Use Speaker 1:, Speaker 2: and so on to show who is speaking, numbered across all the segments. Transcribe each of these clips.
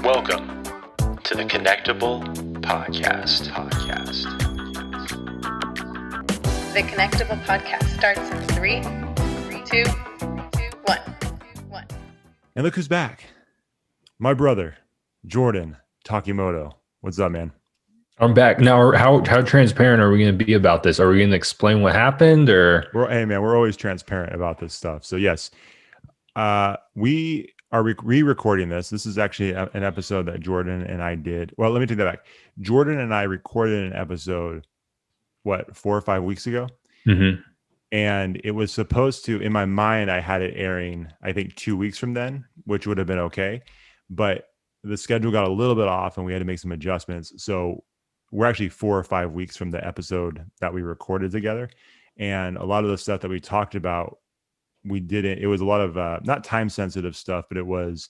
Speaker 1: Welcome to the Connectable podcast.
Speaker 2: The Connectable podcast starts in 3, 2, 1.
Speaker 3: And look who's back. My brother, Jordan Takimoto. What's up, man?
Speaker 4: I'm back. Now, how transparent are we going to be about this? Are we going to explain what happened, or?
Speaker 3: Hey, man, we're always transparent about this stuff. So, yes, we are re-recording this. This is actually an episode that Jordan and I did. Well, let me take that back. Jordan and I recorded an episode, 4 or 5 weeks ago?
Speaker 4: Mm-hmm.
Speaker 3: And it was supposed to, in my mind, I had it airing, I think, 2 weeks from then, which would have been okay. But the schedule got a little bit off and we had to make some adjustments. So we're actually 4 or 5 weeks from the episode that we recorded together. And a lot of the stuff that we talked about, it was a lot of not time sensitive stuff, but it was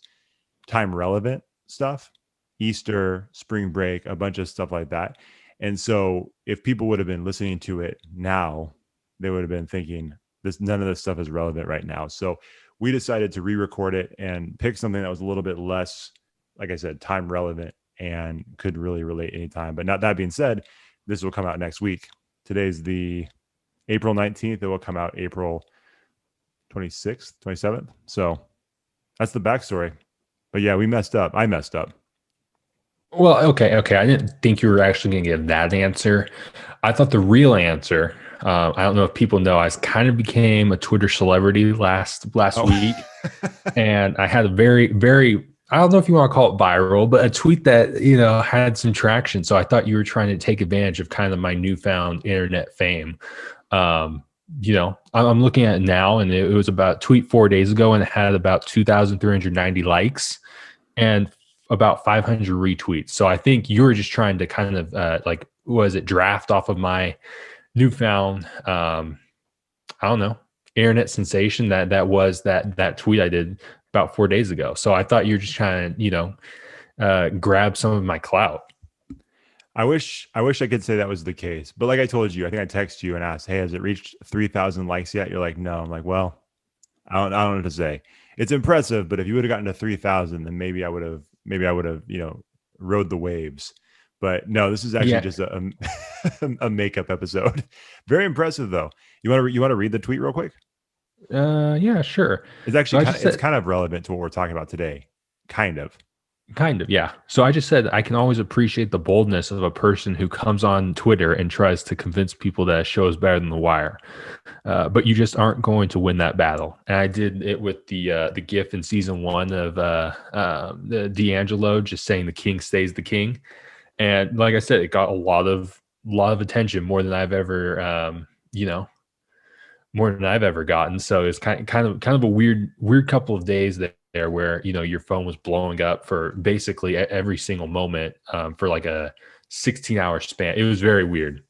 Speaker 3: time relevant stuff, Easter, spring break, a bunch of stuff like that. And so if people would have been listening to it now, they would have been thinking none of this stuff is relevant right now. So we decided to re-record it and pick something that was a little bit less, like I said, time relevant and could really relate anytime. But not that being said, this will come out next week. Today's the April 19th. It will come out April 26th, 27th. So that's the backstory. But yeah, we messed up. I messed up.
Speaker 4: Well, okay. I didn't think you were actually going to give that answer. I thought the real answer, I don't know if people know, I kind of became a Twitter celebrity last week. And I had a very, very, I don't know if you want to call it viral, but a tweet that, had some traction. So I thought you were trying to take advantage of kind of my newfound internet fame. I'm looking at it now, and it was about tweet 4 days ago, and it had about 2,390 likes and about 500 retweets. So I think you were just trying to kind of draft off of my newfound, internet sensation that was that tweet I did about 4 days ago. So I thought you were just trying to, grab some of my clout.
Speaker 3: I wish I could say that was the case, but like I told you, I think I texted you and asked, "Hey, has it reached 3,000 likes yet?" You're like, "No." I'm like, "Well, I don't know what to say. It's impressive, but if you would have gotten to 3,000, then maybe I would have, rode the waves." But no, this is actually just a makeup episode. Very impressive, though. You want to read the tweet real quick?
Speaker 4: Yeah, sure.
Speaker 3: It's actually it's kind of relevant to what we're talking about today. Kind of,
Speaker 4: yeah. So I just said I can always appreciate the boldness of a person who comes on Twitter and tries to convince people that a show is better than The Wire, but you just aren't going to win that battle. And I did it with the GIF in season 1 of the D'Angelo just saying the king stays the king, and like I said, it got a lot of attention, more than I've ever gotten. So it's kind of a weird couple of days there where your phone was blowing up for basically every single moment for like a 16-hour span. It was very weird.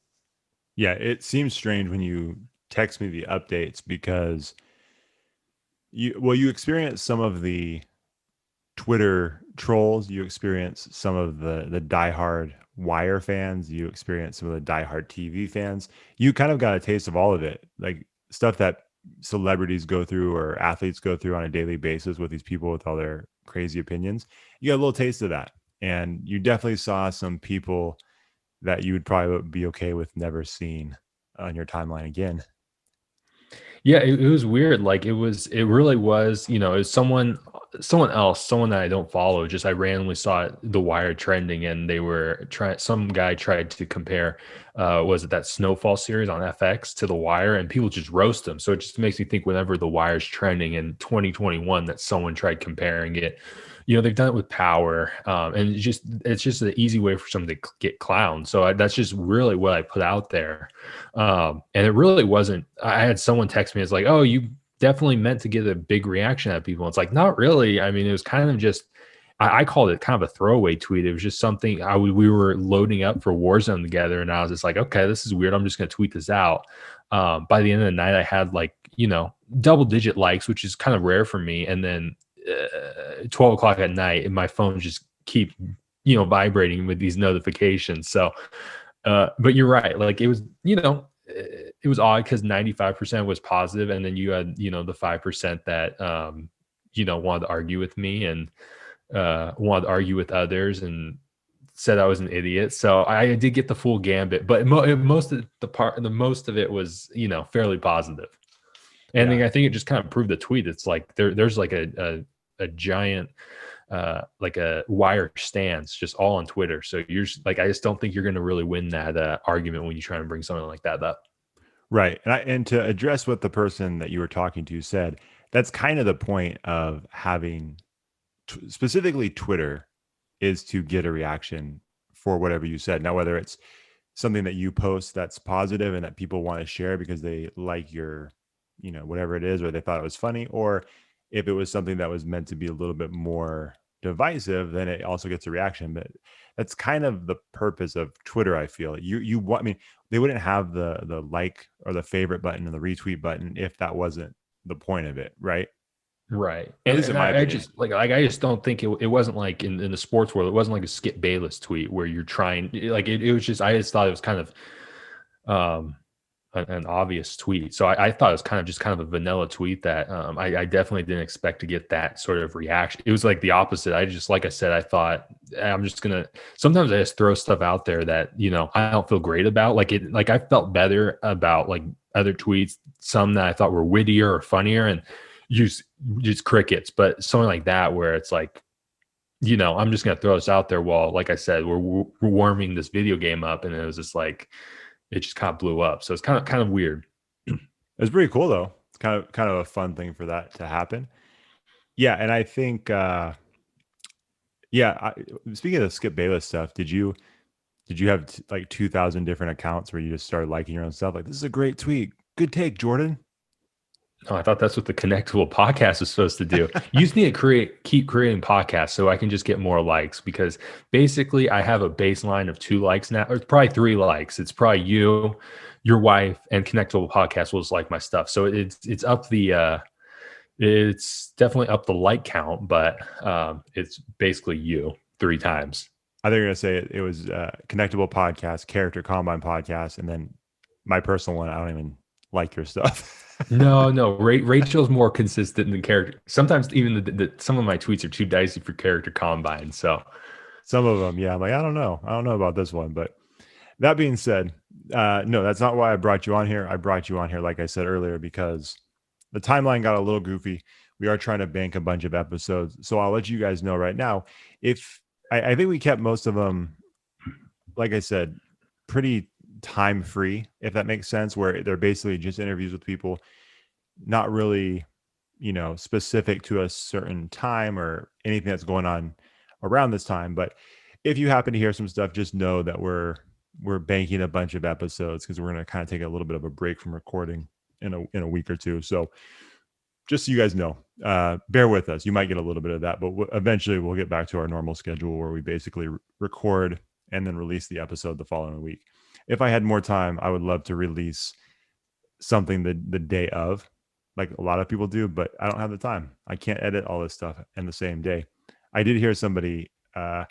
Speaker 3: Yeah, it seems strange when you text me the updates because you experience some of the Twitter trolls, you experience some of the diehard Wire fans, you experience some of the diehard TV fans. You kind of got a taste of all of it, like stuff that celebrities go through or athletes go through on a daily basis with these people with all their crazy opinions. You got a little taste of that, and you definitely saw some people that you would probably be okay with never seeing on your timeline again.
Speaker 4: Yeah, it was weird. Like it really was, it was someone else, someone that I don't follow. Just I randomly saw The Wire trending, and they were some guy tried to compare, was it that Snowfall series on FX to The Wire, and people just roast them. So it just makes me think whenever The Wire's trending in 2021, that someone tried comparing it. They've done it with Power, and it's just an easy way for someone to get clowned. So that's just really what I put out there. And it really wasn't, I had someone text me, it's like, "Oh, you definitely meant to get a big reaction out of people." It's like, not really. I mean, it was kind of just, I called it kind of a throwaway tweet. It was just something we were loading up for Warzone together. And I was just like, okay, this is weird. I'm just going to tweet this out. By the end of the night, I had double-digit likes, which is kind of rare for me. And then 12 o'clock at night, and my phone just keep vibrating with these notifications. So but you're right, like it was it was odd because 95% was positive, and then you had the 5% that wanted to argue with me. And wanted to argue with others and said I was an idiot. So I did get the full gambit, but most of it was, fairly positive. And
Speaker 3: Yeah.
Speaker 4: I think it just kind of proved the tweet. It's like there's like a giant like a wire stance just all on Twitter. So you're like, I just don't think you're going to really win that argument when you try and bring something like that up.
Speaker 3: Right. And to address what the person that you were talking to said, that's kind of the point of having specifically Twitter, is to get a reaction for whatever you said. Now, whether it's something that you post that's positive and that people want to share because they like your, whatever it is, or they thought it was funny, or if it was something that was meant to be a little bit more divisive, then it also gets a reaction. But that's kind of the purpose of Twitter. I feel you want, I mean, they wouldn't have the like or the favorite button and the retweet button if that wasn't the point of it, right?
Speaker 4: Right.
Speaker 3: At least in my
Speaker 4: I
Speaker 3: opinion.
Speaker 4: just I just don't think it wasn't like in the sports world, it wasn't like a Skip Bayless tweet where you're trying, like it was just, I just thought it was kind of an obvious tweet. So I thought it was kind of a vanilla tweet that I definitely didn't expect to get that sort of reaction. It was like the opposite. I just, like I said, I thought I'm just gonna, sometimes I just throw stuff out there that, I don't feel great about. Like I felt better about like other tweets, some that I thought were wittier or funnier, and just crickets. But something like that where it's like, I'm just gonna throw this out there while, like I said, we're warming this video game up, and it was just like, it just kind of blew up. So it's kind of weird.
Speaker 3: It's pretty cool though. It's kind of a fun thing for that to happen. Yeah, and I think speaking of the Skip Bayless stuff, did you have like 2,000 different accounts where you just started liking your own stuff? Like, this is a great tweet. Good take, Jordan.
Speaker 4: Oh, I thought that's what the Connectable podcast is supposed to do. You just need to keep creating podcasts so I can just get more likes, because basically I have a baseline of 2 likes now, or it's probably 3 likes. It's probably you, your wife, and Connectable podcast will just like my stuff. So it's up the it's definitely up the like count, but it's basically you 3 times.
Speaker 3: I think you're gonna say it was Connectable podcast, Character Combine podcast, and then my personal one. I don't even like your stuff.
Speaker 4: No. Rachel's more consistent than Character. Sometimes even some of my tweets are too dicey for Character Combine. So
Speaker 3: some of them, yeah, I'm like, I don't know about this one. But that being said, no, that's not why I brought you on here. I brought you on here, like I said earlier, because the timeline got a little goofy. We are trying to bank a bunch of episodes, so I'll let you guys know right now. If I think we kept most of them, like I said, pretty time free, if that makes sense, where they're basically just interviews with people, not really, specific to a certain time or anything that's going on around this time. But if you happen to hear some stuff, just know that we're banking a bunch of episodes, because we're going to kind of take a little bit of a break from recording in a week or two. So just so you guys know, bear with us. You might get a little bit of that, but eventually we'll get back to our normal schedule where we basically record and then release the episode the following week. If I had more time, I would love to release something the day of, like a lot of people do, but I don't have the time. I can't edit all this stuff in the same day. I did hear somebody, a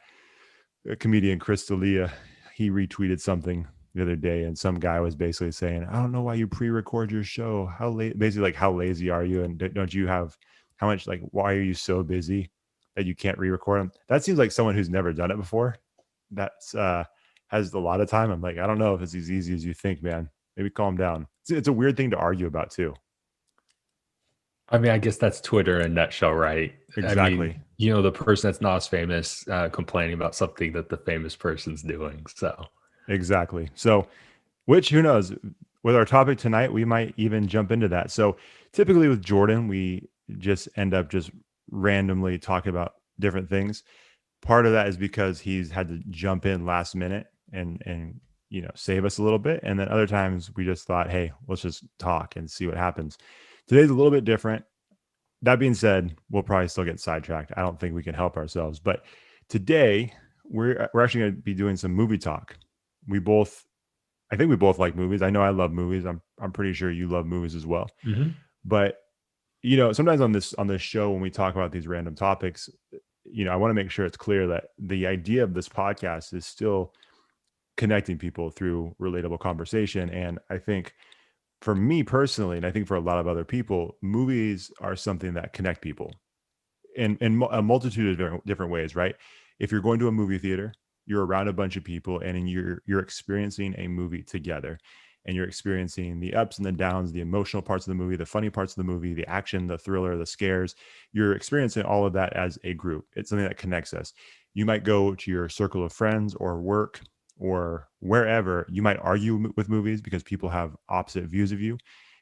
Speaker 3: comedian, Chris D'Elia, he retweeted something the other day, and some guy was basically saying, I don't know why you pre-record your show. Basically like, how lazy are you? And don't you have, how much, like, why are you so busy that you can't re-record them? That seems like someone who's never done it before. That's, has a lot of time. I'm like, I don't know if it's as easy as you think, man. Maybe calm down. It's a weird thing to argue about too.
Speaker 4: I mean, I guess that's Twitter in a nutshell, right?
Speaker 3: Exactly.
Speaker 4: I mean, the person that's not as famous complaining about something that the famous person's doing. So
Speaker 3: exactly. So, which, who knows, with our topic tonight, we might even jump into that. So typically with Jordan, we just end up just randomly talking about different things. Part of that is because he's had to jump in last minute and save us a little bit. And then other times we just thought, hey, let's just talk and see what happens. Today's a little bit different. That being said, we'll probably still get sidetracked. I don't think we can help ourselves. But today we're actually going to be doing some movie talk. I think we both like movies. I know I love movies. I'm pretty sure you love movies as well.
Speaker 4: Mm-hmm.
Speaker 3: But sometimes on this show, when we talk about these random topics, I want to make sure it's clear that the idea of this podcast is still connecting people through relatable conversation. And I think for me personally, and I think for a lot of other people, movies are something that connect people. in a multitude of different ways, right? If you're going to a movie theater, you're around a bunch of people and you're experiencing a movie together, and you're experiencing the ups and the downs, the emotional parts of the movie, the funny parts of the movie, the action, the thriller, the scares. You're experiencing all of that as a group. It's something that connects us. You might go to your circle of friends or work or wherever. You might argue with movies because people have opposite views of you.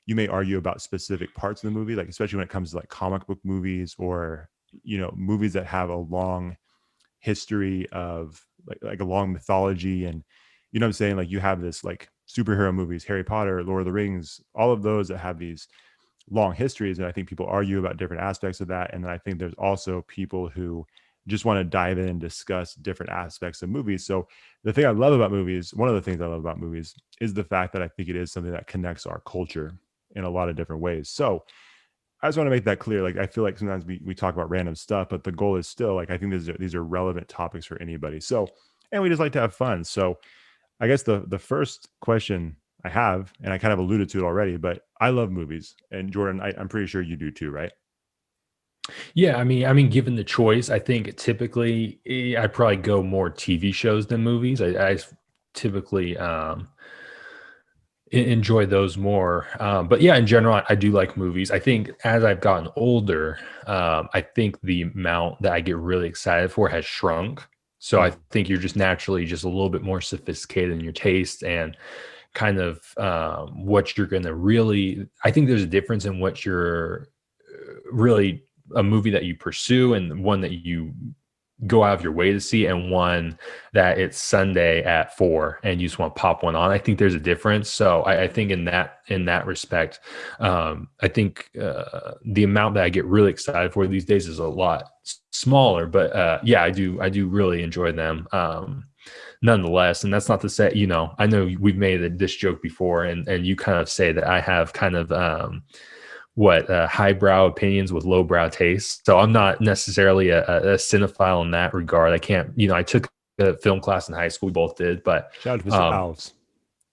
Speaker 3: You may argue about specific parts of the movie, like especially when it comes to like comic book movies or, you know, movies that have a long history of like a long mythology. And you know what I'm saying, like you have this like superhero movies, Harry Potter, Lord of the Rings, all of those that have these long histories, and I think people argue about different aspects of that. And then I think there's also people who just want to dive in and discuss different aspects of movies. So the thing I love about movies, one of the things I love about movies, is the fact that I think it is something that connects our culture in a lot of different ways. So I just want to make that clear. Like, I feel like sometimes we talk about random stuff, but the goal is still like, I think these are relevant topics for anybody. So, and we just like to have fun. So I guess the first question I have, and I kind of alluded to it already, but I love movies, and Jordan, I'm pretty sure you do too, right?
Speaker 4: Yeah, I mean, given the choice, I think typically I'd probably go more TV shows than movies. I typically enjoy those more. But yeah, in general, I do like movies. I think as I've gotten older, I think the amount that I get really excited for has shrunk. So I think you're just naturally just a little bit more sophisticated in your taste and kind of what you're going to really. I think there's a difference in what you're really a movie that you pursue and one that you go out of your way to see, and one that it's Sunday at 4 and you just want to pop one on. I think there's a difference. So I think in that respect, I think the amount that I get really excited for these days is a lot smaller. But yeah, I do really enjoy them. Nonetheless, and that's not to say, you know, I know we've made this joke before, and you kind of say that I have kind of highbrow opinions with lowbrow tastes. So I'm not necessarily a cinephile in that regard. I can't, you know, I took a film class in high school. We both did, but
Speaker 3: shout out to Mr. Alves.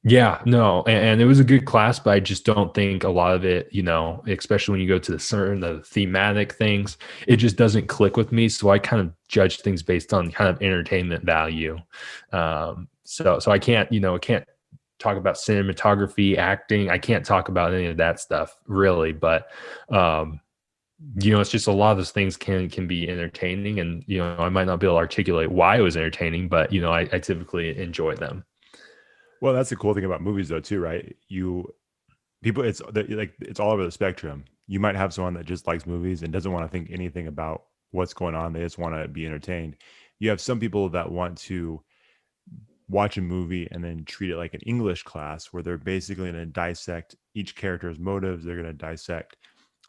Speaker 4: Yeah, no, and it was a good class, but I just don't think a lot of it, you know, especially when you go to the thematic things, it just doesn't click with me. So I kind of judge things based on kind of entertainment value. So I can't, you know, talk about cinematography, acting. I can't talk about any of that stuff really, but you know, it's just a lot of those things can be entertaining, and you know, I might not be able to articulate why it was entertaining, but you know, I typically enjoy them.
Speaker 3: Well, that's the cool thing about movies though too, right? It's all over the spectrum. You might have someone that just likes movies and doesn't want to think anything about what's going on. They just want to be entertained. You have some people that want to watch a movie and then treat it like an English class, where they're basically going to dissect each character's motives. They're going to dissect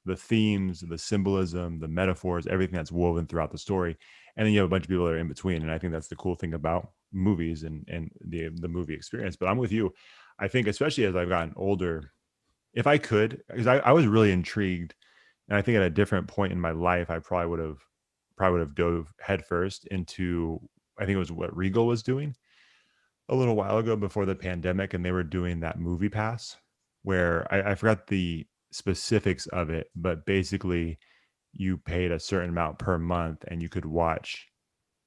Speaker 3: the themes, the symbolism, the metaphors, everything that's woven throughout the story. And then you have a bunch of people that are in between. And I think that's the cool thing about movies and the movie experience. But I'm with you. I think especially as I've gotten older, if I could, because I was really intrigued, and I think at a different point in my life, I probably would have dove headfirst into, I think it was what Regal was doing a little while ago before the pandemic, and they were doing that movie pass where I forgot the specifics of it, but basically you paid a certain amount per month and you could watch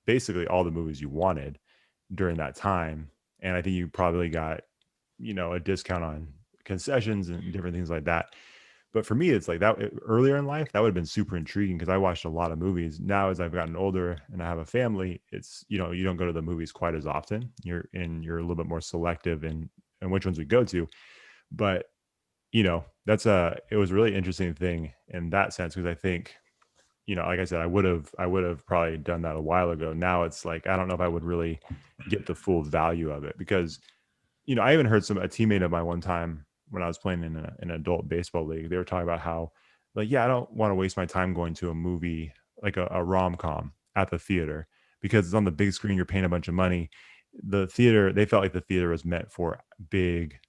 Speaker 3: basically all the movies you wanted during that time. And I think you probably got, you know, a discount on concessions and different things like that. But for me, it's like that earlier in life, that would have been super intriguing because I watched a lot of movies. Now, as I've gotten older and I have a family, it's, you know, you don't go to the movies quite as often. You're a little bit more selective in which ones we go to. But, you know, it was a really interesting thing in that sense, because I think, you know, like I said, I would have probably done that a while ago. Now it's like, I don't know if I would really get the full value of it, because, you know, I even heard a teammate of mine one time when I was playing in an adult baseball league, they were talking about how, like, yeah, I don't want to waste my time going to a movie, like a rom-com at the theater, because it's on the big screen, you're paying a bunch of money. They felt like the theater was meant for big,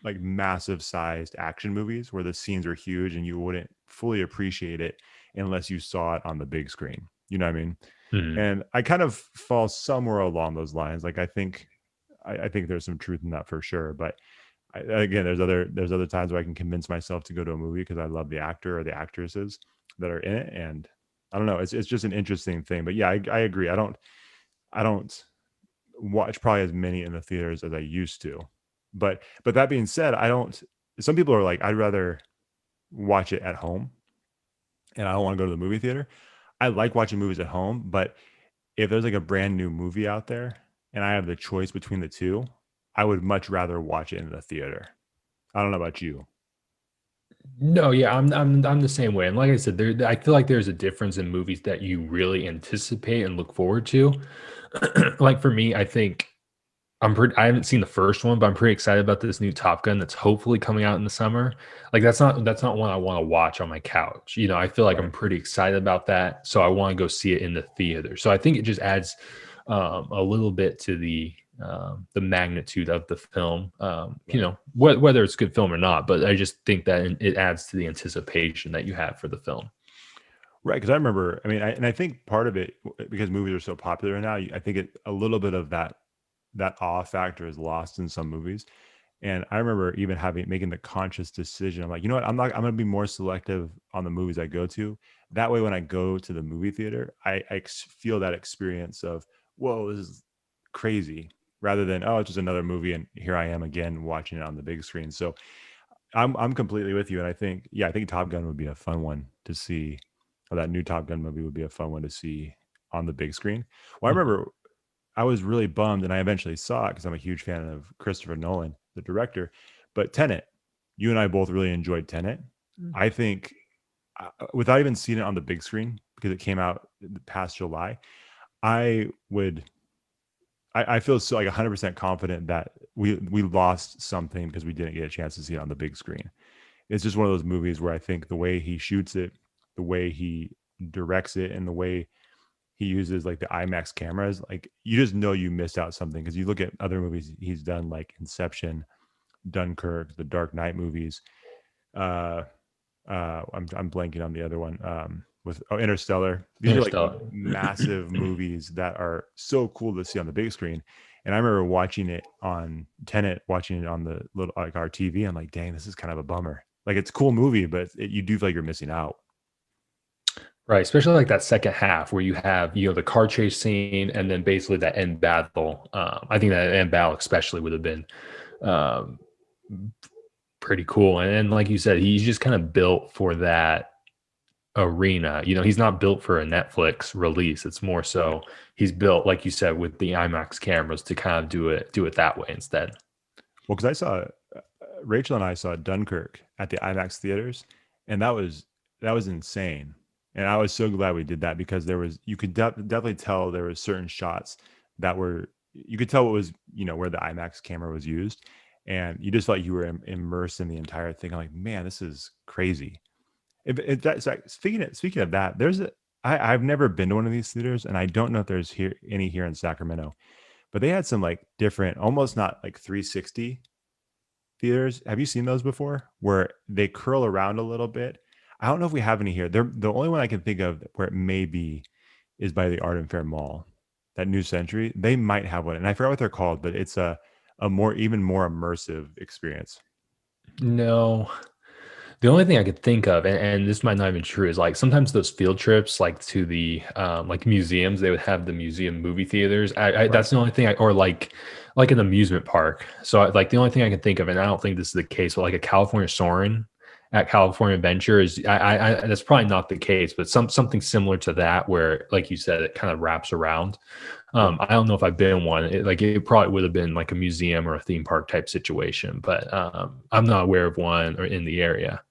Speaker 3: like massive sized action movies where the scenes are huge and you wouldn't fully appreciate it unless you saw it on the big screen. You know what I mean? Mm-hmm. And I kind of fall somewhere along those lines. Like, I think there's some truth in that for sure. But again, there's other times where I can convince myself to go to a movie because I love the actor or the actresses that are in it. And I don't know. It's just an interesting thing. But yeah, I agree. I don't watch probably as many in the theaters as I used to. But that being said, I don't. Some people are like, I'd rather watch it at home, and I don't want to go to the movie theater. I like watching movies at home, but if there's like a brand new movie out there and I have the choice between the two, I would much rather watch it in the theater. I don't know about you.
Speaker 4: No, yeah, I'm the same way. And like I said, I feel like there's a difference in movies that you really anticipate and look forward to. Like for me, I think I haven't seen the first one, but I'm pretty excited about this new Top Gun that's hopefully coming out in the summer. Like that's not one I want to watch on my couch. You know, I feel like
Speaker 3: Right.
Speaker 4: I'm pretty excited about that, so I want to go see it in the theater. So I think it just adds a little bit to the magnitude of the film. You
Speaker 3: Right.
Speaker 4: know, whether it's a good film or not, but I just think that it adds to the anticipation that you have for the film.
Speaker 3: Right, because I remember. I mean, I think part of it because movies are so popular now. I think a little bit of that awe factor is lost in some movies. And I remember even making the conscious decision. I'm like, you know what? I'm going to be more selective on the movies I go to. That way, when I go to the movie theater, I feel that experience of, whoa, this is crazy, rather than, oh, it's just another movie and here I am again watching it on the big screen. So I'm completely with you. And I think Top Gun would be a fun one to see. Or that new Top Gun movie would be a fun one to see on the big screen. Well, I
Speaker 4: Mhm.
Speaker 3: remember I was really bummed, and I eventually saw it because I'm a huge fan of Christopher Nolan, the director. But Tenet, you and I both really enjoyed Tenet. I think, without even seeing it on the big screen because it came out past July, I would. I feel so like 100% confident that we lost something because we didn't get a chance to see it on the big screen. It's just one of those movies where I think the way he shoots it, the way he directs it, and the way he uses like the IMAX cameras, like you just know you missed out something because you look at other movies he's done like Inception, Dunkirk, the Dark Knight movies. Uh, I'm blanking on the other one. With Interstellar. These are like
Speaker 4: Interstellar.
Speaker 3: massive movies that are so cool to see on the big screen. And I remember watching it on Tenet, watching it on the little like our TV. I'm like, dang, this is kind of a bummer. Like it's a cool movie, but you do feel like you're missing out.
Speaker 4: Right, especially like that second half where you have, you know, the car chase scene and then basically that end battle. I think that end battle especially would have been um, pretty cool. And like you said, he's just kind of built for that arena. You know, he's not built for a Netflix release. It's more
Speaker 3: Right.
Speaker 4: so he's built, like you said, with the IMAX cameras to kind of do it that way instead.
Speaker 3: Well, because I saw Rachel and I saw Dunkirk at the IMAX theaters, and that was insane. And I was so glad we did that because there was you could definitely tell there was certain shots that were you could tell it was where the IMAX camera was used, and you just felt like you were immersed in the entire thing. I'm like, man, this is crazy. If that's like, speaking of that, I've never been to one of these theaters, and I don't know if there's any here in Sacramento, but they had some like different, almost not like 360 theaters. Have you seen those before? Where they curl around a little bit. I don't know if we have any here. They're the only one I can think of where it may be is by the Art and Fair Mall, that New Century. They might have one, and I forgot what they're called, but it's a even more immersive experience.
Speaker 4: No, the only thing I could think of, and this might not even be true, is like sometimes those field trips, like to the like museums, they would have the museum movie theaters.
Speaker 3: Right.
Speaker 4: That's the only thing or like an amusement park. So like the only thing I can think of, and I don't think this is the case, but like a California Soarin' at California Adventure is, that's probably not the case, but something similar to that, where like you said, it kind of wraps around.
Speaker 3: Yep.
Speaker 4: I don't know if I've been one. It probably would have been like a museum or a theme park type situation, but I'm not aware of one or in the area.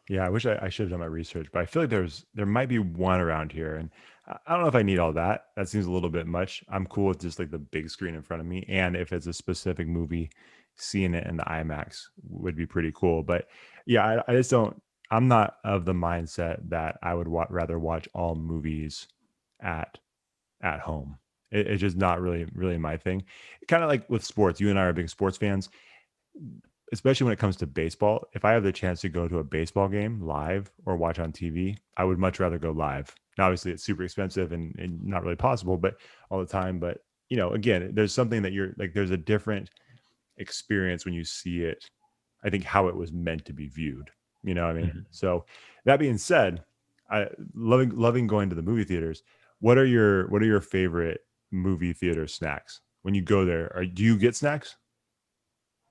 Speaker 3: Yeah, I wish I should have done my research, but I feel like there might be one around here, and I don't know if I need all that. That seems a little bit much. I'm cool with just like the big screen in front of me, and if it's a specific movie, seeing it in the IMAX would be pretty cool. But yeah, I just don't. I'm not of the mindset that I would rather watch all movies at home. It's just not really my thing. Kind of like with sports. You and I are big sports fans, especially when it comes to baseball. If I have the chance to go to a baseball game live or watch on TV, I would much rather go live. Now, obviously, it's super expensive and not really possible, but all the time. But again, there's something that you're like. There's a different experience when you see it. I think how it was meant to be viewed. You know what I mean?
Speaker 4: Mhm.
Speaker 3: So that being said, I loving going to the movie theaters. What are your favorite movie theater snacks when you go there? Do you get snacks?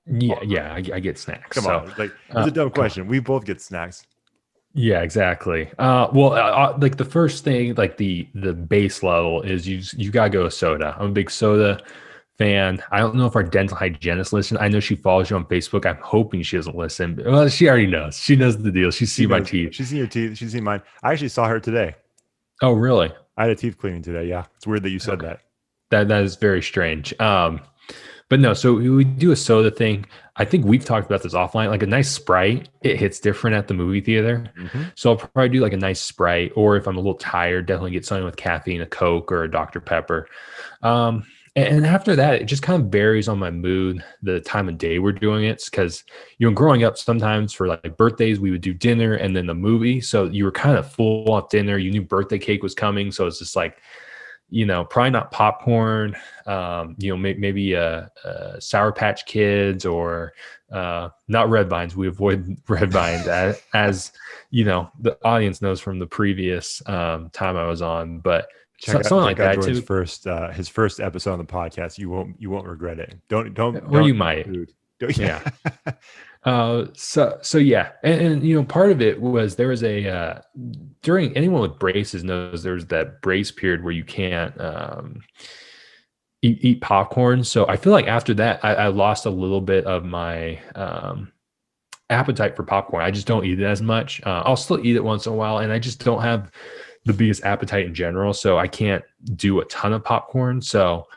Speaker 4: Yeah, I get snacks.
Speaker 3: Come
Speaker 4: So
Speaker 3: on, like it's a dumb question. We both get snacks.
Speaker 4: yeah, exactly. Like the first thing, like the base level is you gotta go with soda. I'm a big soda fan. I don't know if our dental hygienist listens. I know she follows you on Facebook. I'm hoping she doesn't listen. Well, she already knows. She knows the deal. She's seen my teeth.
Speaker 3: She's seen your teeth. She's seen mine. I actually saw her today.
Speaker 4: Oh, really?
Speaker 3: I had a teeth cleaning today. Yeah, it's weird that you said that.
Speaker 4: That is very strange. But no, so we do a soda thing. I think we've talked about this offline. Like a nice Sprite, it hits different at the movie theater.
Speaker 3: Mm-hmm.
Speaker 4: So I'll probably do like a nice Sprite, or if I'm a little tired, definitely get something with caffeine, a Coke or a Dr. Pepper. And after that, it just kind of varies on my mood, the time of day we're doing it. Because, growing up, sometimes for like birthdays, we would do dinner and then the movie. So you were kind of full off dinner. You knew birthday cake was coming. So it's just like, probably not popcorn, maybe a Sour Patch Kids or not Red Vines. We avoid Red Vines as the audience knows from the previous time I was on, but something like that
Speaker 3: Jordan's
Speaker 4: too.
Speaker 3: His first episode on the podcast. You won't regret it. Don't.
Speaker 4: Or you might. Yeah. So yeah. And part of it was there was a, during anyone with braces knows there's that brace period where you can't, eat popcorn. So I feel like after that, I lost a little bit of my, appetite for popcorn. I just don't eat it as much. I'll still eat it once in a while, and I just don't have the biggest appetite in general. So I can't do a ton of popcorn. So,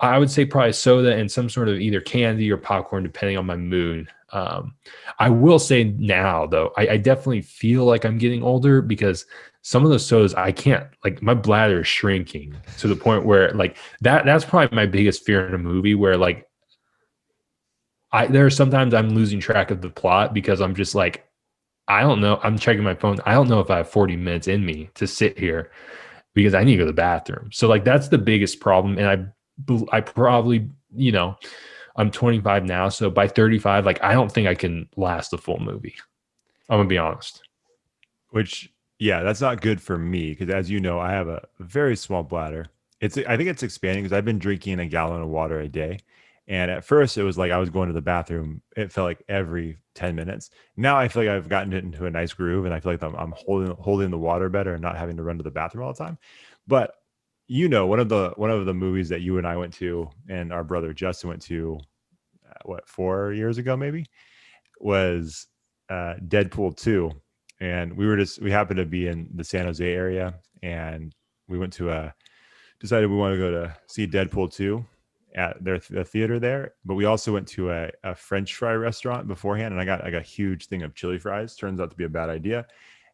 Speaker 4: I would say probably soda and some sort of either candy or popcorn, depending on my mood. I will say now, though, I definitely feel like I'm getting older because some of those sodas, I can't, like, my bladder is shrinking to the point where, like, that's probably my biggest fear in a movie where, like, there are sometimes I'm losing track of the plot because I'm just like, I don't know. I'm checking my phone. I don't know if I have 40 minutes in me to sit here because I need to go to the bathroom. So, like, that's the biggest problem. And I probably, I'm 25 now. So by 35, like, I don't think I can last a full movie. I'm gonna be honest.
Speaker 3: Which, yeah, that's not good for me because, as you know, I have a very small bladder. I think it's expanding because I've been drinking a gallon of water a day. And at first it was like I was going to the bathroom. It felt like every 10 minutes. Now I feel like I've gotten it into a nice groove and I feel like I'm holding the water better and not having to run to the bathroom all the time. But one of the movies that you and I went to and our brother Justin went to, 4 years ago maybe, was Deadpool 2. And we happened to be in the San Jose area, and we went to decided we want to go to see Deadpool 2 at the theater there. But we also went to a French fry restaurant beforehand, and I got like a huge thing of chili fries. Turns out to be a bad idea.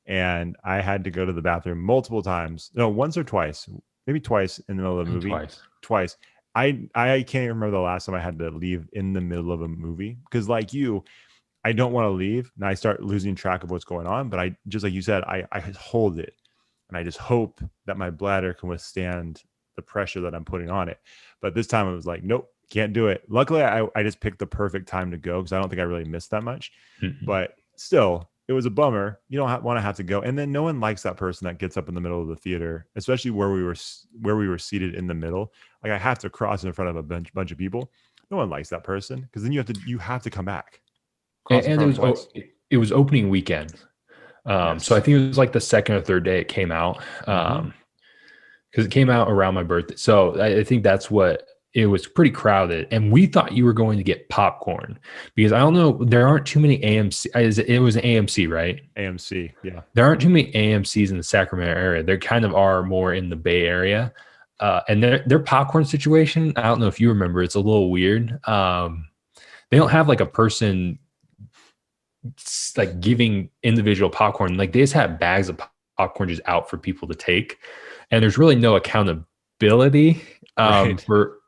Speaker 3: And I had to go to the bathroom multiple times. No, once or twice. Maybe twice in the middle of the movie. Twice. I can't even remember the last time I had to leave in the middle of a movie because, like you, I don't want to leave and I start losing track of what's going on. But I, just like you said, I hold it and I just hope that my bladder can withstand the pressure that I'm putting on it. But this time it was like, nope, can't do it. Luckily, I just picked the perfect time to go because I don't think I really missed that much. Mm-hmm. But still, it was a bummer. You don't want to have to go. And then no one likes that person that gets up in the middle of the theater, especially where we were seated in the middle. Like, I have to cross in front of a bunch of people. No one likes that person because then you have to come back.
Speaker 4: And it was opening weekend. Yes. So I think it was like the second or third day it came out. Because it came out around my birthday. So I think that's what it was, pretty crowded. And we thought you were going to get popcorn because I don't know, there aren't too many AMC. It was an AMC, right?
Speaker 3: AMC, yeah.
Speaker 4: There aren't too many AMCs in the Sacramento area. There kind of are more in the Bay Area. And their popcorn situation, I don't know if you remember, it's a little weird. They don't have like a person like giving individual popcorn. Like, they just have bags of popcorn just out for people to take. And there's really no accountability for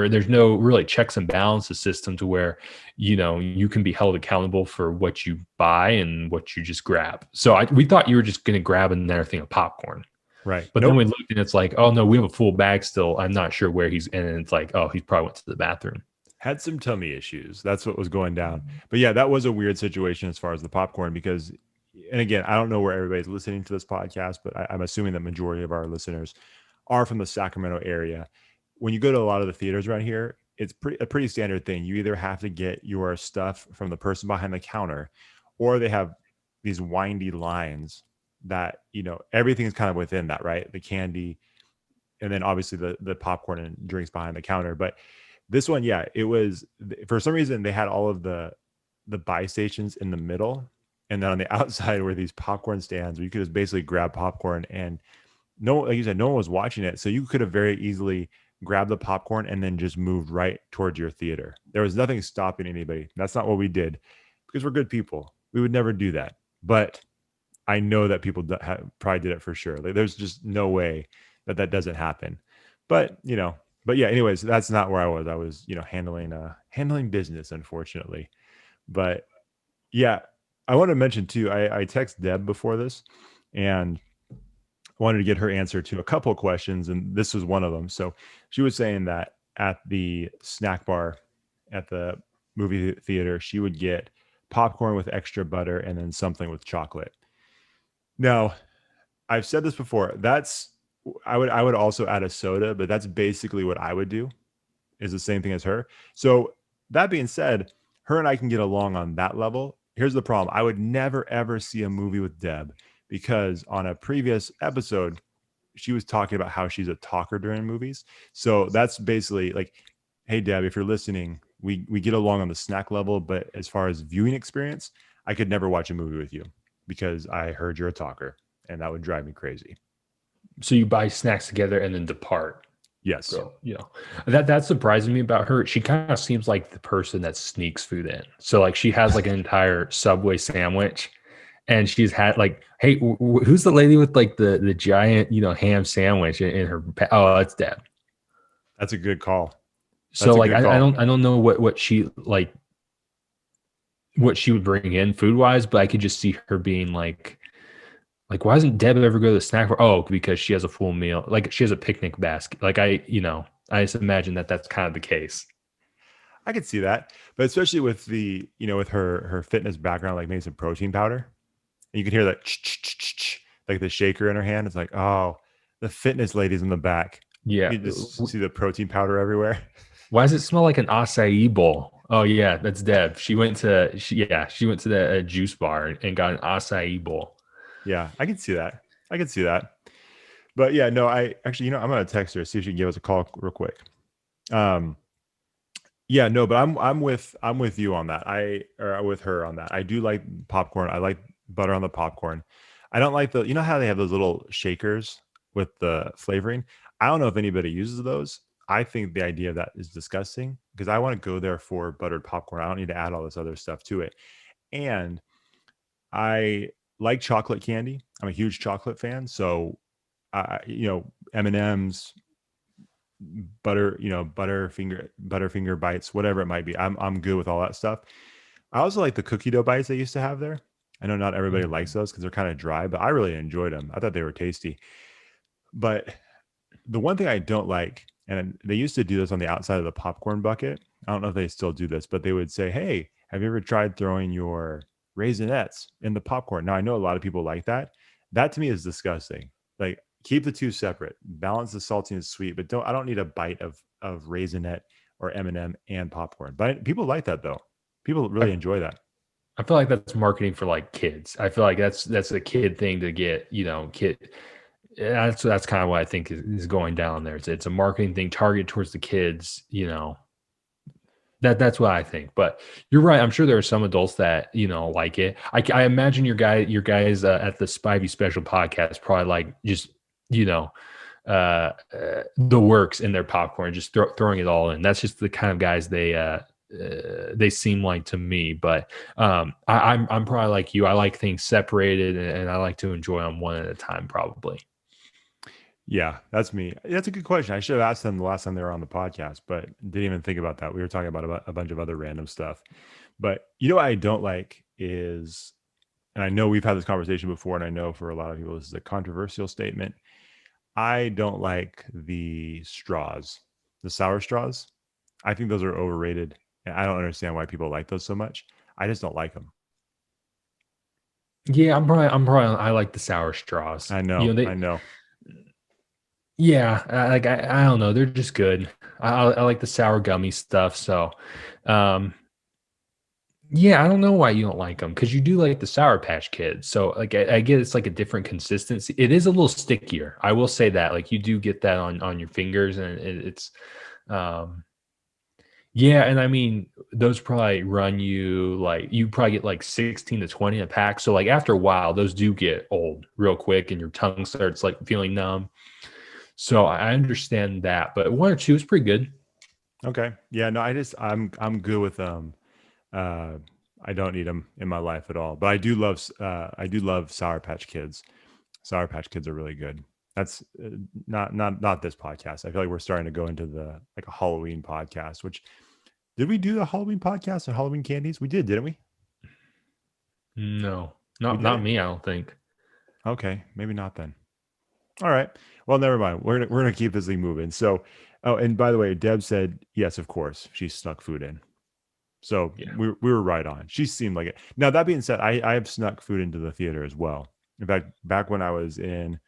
Speaker 4: there's no really checks and balances system to where, you can be held accountable for what you buy and what you just grab. So we thought you were just going to grab another thing of popcorn.
Speaker 3: Right.
Speaker 4: But then we looked and it's like, oh no, we have a full bag still. I'm not sure where he's in. And it's like, oh, he probably went to the bathroom.
Speaker 3: Had some tummy issues. That's what was going down. But yeah, that was a weird situation as far as the popcorn, because and again, I don't know where everybody's listening to this podcast, but I'm assuming the majority of our listeners are from the Sacramento area. When you go to a lot of the theaters around here, it's a pretty standard thing. You either have to get your stuff from the person behind the counter, or they have these windy lines that, you know, everything is kind of within that, right? The candy, and then obviously the popcorn and drinks behind the counter. But this one, yeah, it was, for some reason they had all of the buy stations in the middle, and then on the outside were these popcorn stands where you could just basically grab popcorn, and no, like you said, no one was watching it, so you could have very easily grabbed the popcorn and then just moved right towards your theater. There was nothing stopping anybody. That's not what we did, because we're good people. We would never do that. But I know that people probably did it for sure. Like, there's just no way that doesn't happen. But you know, but yeah. Anyways, that's not where I was. I was, you know, handling business, unfortunately. But yeah, I want to mention too. I texted Deb before this, and wanted to get her answer to a couple of questions, and this was one of them. So she was saying that at the snack bar at the movie theater, she would get popcorn with extra butter and then something with chocolate. Now, I've said this before. I would also add a soda, but that's basically what I would do, is the same thing as her. So that being said, her and I can get along on that level. Here's the problem. I would never, ever see a movie with Deb, because on a previous episode, she was talking about how she's a talker during movies. So that's basically like, hey, Deb, if you're listening, we get along on the snack level, but as far as viewing experience, I could never watch a movie with you because I heard you're a talker, and that would drive me crazy.
Speaker 4: So you buy snacks together and then depart.
Speaker 3: Yes.
Speaker 4: So, you know, that surprises me about her. She kind of seems like the person that sneaks food in. So like she has like an entire Subway sandwich, and she's had like, hey, who's the lady with like the giant, you know, ham sandwich in her? Oh, that's Deb.
Speaker 3: That's a good call.
Speaker 4: So like I don't know what she like, what she would bring in food wise, but I could just see her being like why doesn't Deb ever go to the snack bar? Oh, because she has a full meal. Like she has a picnic basket. Like I just imagine that that's kind of the case.
Speaker 3: I could see that, but especially with the, you know, with her fitness background, like maybe some protein powder, and you could hear that like the shaker in her hand. It's like, oh, the fitness ladies in the back.
Speaker 4: Yeah,
Speaker 3: You just see the protein powder everywhere.
Speaker 4: Why does it smell like an acai bowl? Oh yeah, that's Deb. She went to the juice bar and got an acai bowl.
Speaker 3: Yeah, I can see that. But yeah, no, I actually, you know, I'm gonna text her, see if she can give us a call real quick. Yeah, no, but I'm with you on that. Or with her on that. I do like popcorn. I like butter on the popcorn. I don't like you know how they have those little shakers with the flavoring? I don't know if anybody uses those. I think the idea of that is disgusting, because I want to go there for buttered popcorn. I don't need to add all this other stuff to it. And I like chocolate candy. I'm a huge chocolate fan. So, you know, M&Ms, butterfinger bites, whatever it might be. I'm good with all that stuff. I also like the cookie dough bites they used to have there. I know not everybody likes those because they're kind of dry, but I really enjoyed them. I thought they were tasty. But the one thing I don't like, and they used to do this on the outside of the popcorn bucket. I don't know if they still do this, but they would say, hey, have you ever tried throwing your Raisinets in the popcorn? Now, I know a lot of people like that. That to me is disgusting. Like, keep the two separate. Balance the salty and sweet, but I don't need a bite of Raisinette or M&M and popcorn. But people like that though. People really enjoy that.
Speaker 4: I feel like that's marketing for like kids. I feel like that's a kid thing to get, you know, kid. That's kind of what I think is going down there. It's a marketing thing targeted towards the kids, you know. That's what I think. But you're right. I'm sure there are some adults that, you know, like it. I imagine your guys at the Spivey Special podcast probably like just, you know, the works in their popcorn, just throwing it all in. That's just the kind of guys they seem like to me. But I'm probably like you. I like things separated, and I like to enjoy them one at a time, probably.
Speaker 3: Yeah, that's me. That's a good question. I should have asked them the last time they were on the podcast, but didn't even think about that. We were talking about a bunch of other random stuff. But you know what I don't like is, and I know we've had this conversation before, and I know for a lot of people this is a controversial statement. I don't like the straws, the sour straws. I think those are overrated, and I don't understand why people like those so much. I just don't like them.
Speaker 4: Yeah, I like the sour straws.
Speaker 3: I
Speaker 4: You
Speaker 3: know,
Speaker 4: know,
Speaker 3: I know.
Speaker 4: yeah, I don't know, they're just good. I like the sour gummy stuff. So, um, yeah, I don't know why you don't like them because you do like the Sour Patch Kids. So, like, I get it's like a different consistency. It is a little stickier. I will say that. Like, you do get that on your fingers, and um, yeah. And I mean, those probably run you like you probably get like 16 to 20 a pack. So, like, after a while, those do get old real quick, and your tongue starts like feeling numb. So, I understand that, but one or two is pretty good.
Speaker 3: Okay. Yeah, no, I'm good with uh I don't need them in my life at all. But I do love Sour Patch Kids. Sour Patch Kids are really good. That's not this podcast. I feel like we're starting to go into the like a Halloween podcast, which did we do the Halloween podcast on Halloween candies? We didn't we?
Speaker 4: No,
Speaker 3: We
Speaker 4: not
Speaker 3: didn't?
Speaker 4: me. I don't think.
Speaker 3: Okay, maybe not then. All right. Well, never mind. We're gonna keep this thing moving. So, oh, and by the way, Deb said yes, of course. She snuck food in. So
Speaker 4: Yeah.
Speaker 3: we were right on. She seemed like it. Now that being said, I have snuck food into the theater as well. In fact, back when I was in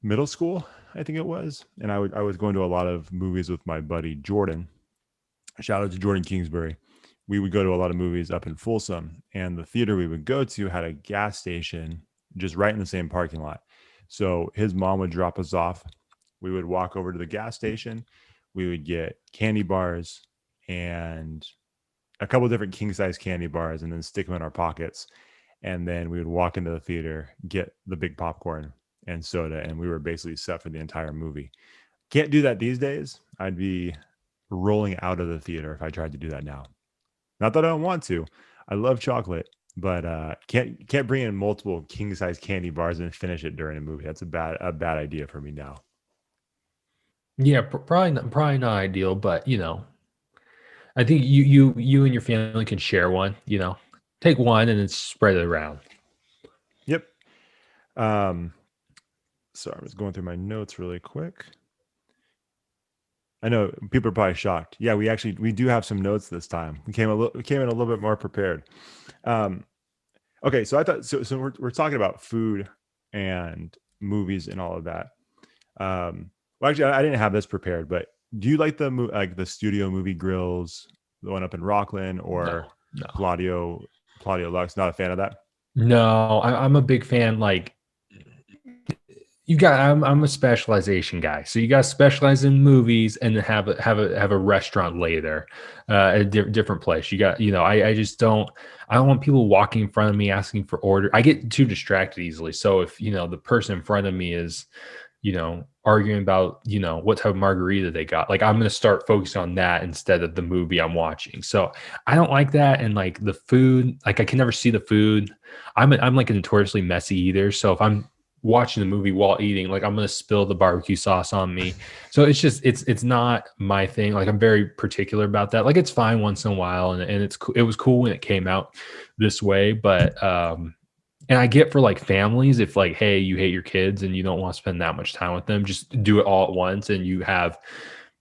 Speaker 3: middle school, I think it was, and I was going to a lot of movies with my buddy Jordan. Shout out to Jordan Kingsbury. We would go to a lot of movies up in Folsom, and the theater we would go to had a gas station just right in the same parking lot. So his mom would drop us off. We would walk over to the gas station. We would get candy bars and a couple different king size candy bars and then stick them in our pockets. And then we would walk into the theater, get the big popcorn and soda, and we were basically set for the entire movie. Can't do that these days. I'd be rolling out of the theater if I tried to do that now. Not that I don't want to. I love chocolate, but can't bring in multiple king size candy bars and finish it during a movie. That's a bad idea for me now.
Speaker 4: Yeah, probably not ideal, but I think you and your family can share one. Take one and then spread it around.
Speaker 3: Yep. Um, sorry, I'm just going through my notes really quick. I know people are probably shocked. Yeah, we do have some notes this time. We came in a little bit more prepared. Um, okay, so I thought so we're talking about food and movies and all of that. Well, actually, I didn't have this prepared, but do you like like the studio movie grills, the one up in Rockland or
Speaker 4: No, no,
Speaker 3: Claudio Lux? Not a fan of that.
Speaker 4: no. I'm a big fan. Like I'm a specialization guy. So you got to specialize in movies and then have a restaurant later, at a different place. You got, I just don't. I don't want people walking in front of me asking for order. I get too distracted easily. So if the person in front of me is arguing about, what type of margarita they got. Like I'm going to start focusing on that instead of the movie I'm watching. So I don't like that. And like the food, like I can never see the food. I'm like a notoriously messy eater. So if I'm watching the movie while eating, like I'm going to spill the barbecue sauce on me. So it's just, it's not my thing. Like I'm very particular about that. Like it's fine once in a while. And it was cool when it came out this way, but, and I get for like families, if like, hey, you hate your kids and you don't want to spend that much time with them, just do it all at once. And you have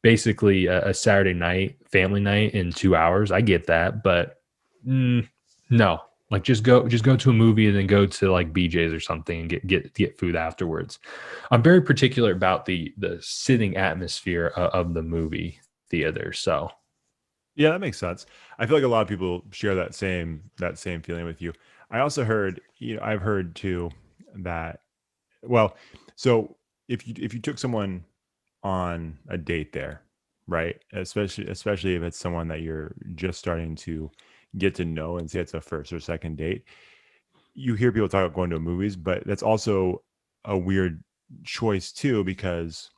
Speaker 4: basically a Saturday night, family night in 2 hours. I get that. But no, like just go to a movie and then go to like BJ's or something and get food afterwards. I'm very particular about the sitting atmosphere of the movie theater. So
Speaker 3: Yeah, that makes sense. I feel like a lot of people share that same feeling with you. I also heard, I've heard too that well, so if you took someone on a date there, right? Especially if it's someone that you're just starting to get to know and say it's a first or second date, you hear people talk about going to movies, but that's also a weird choice too because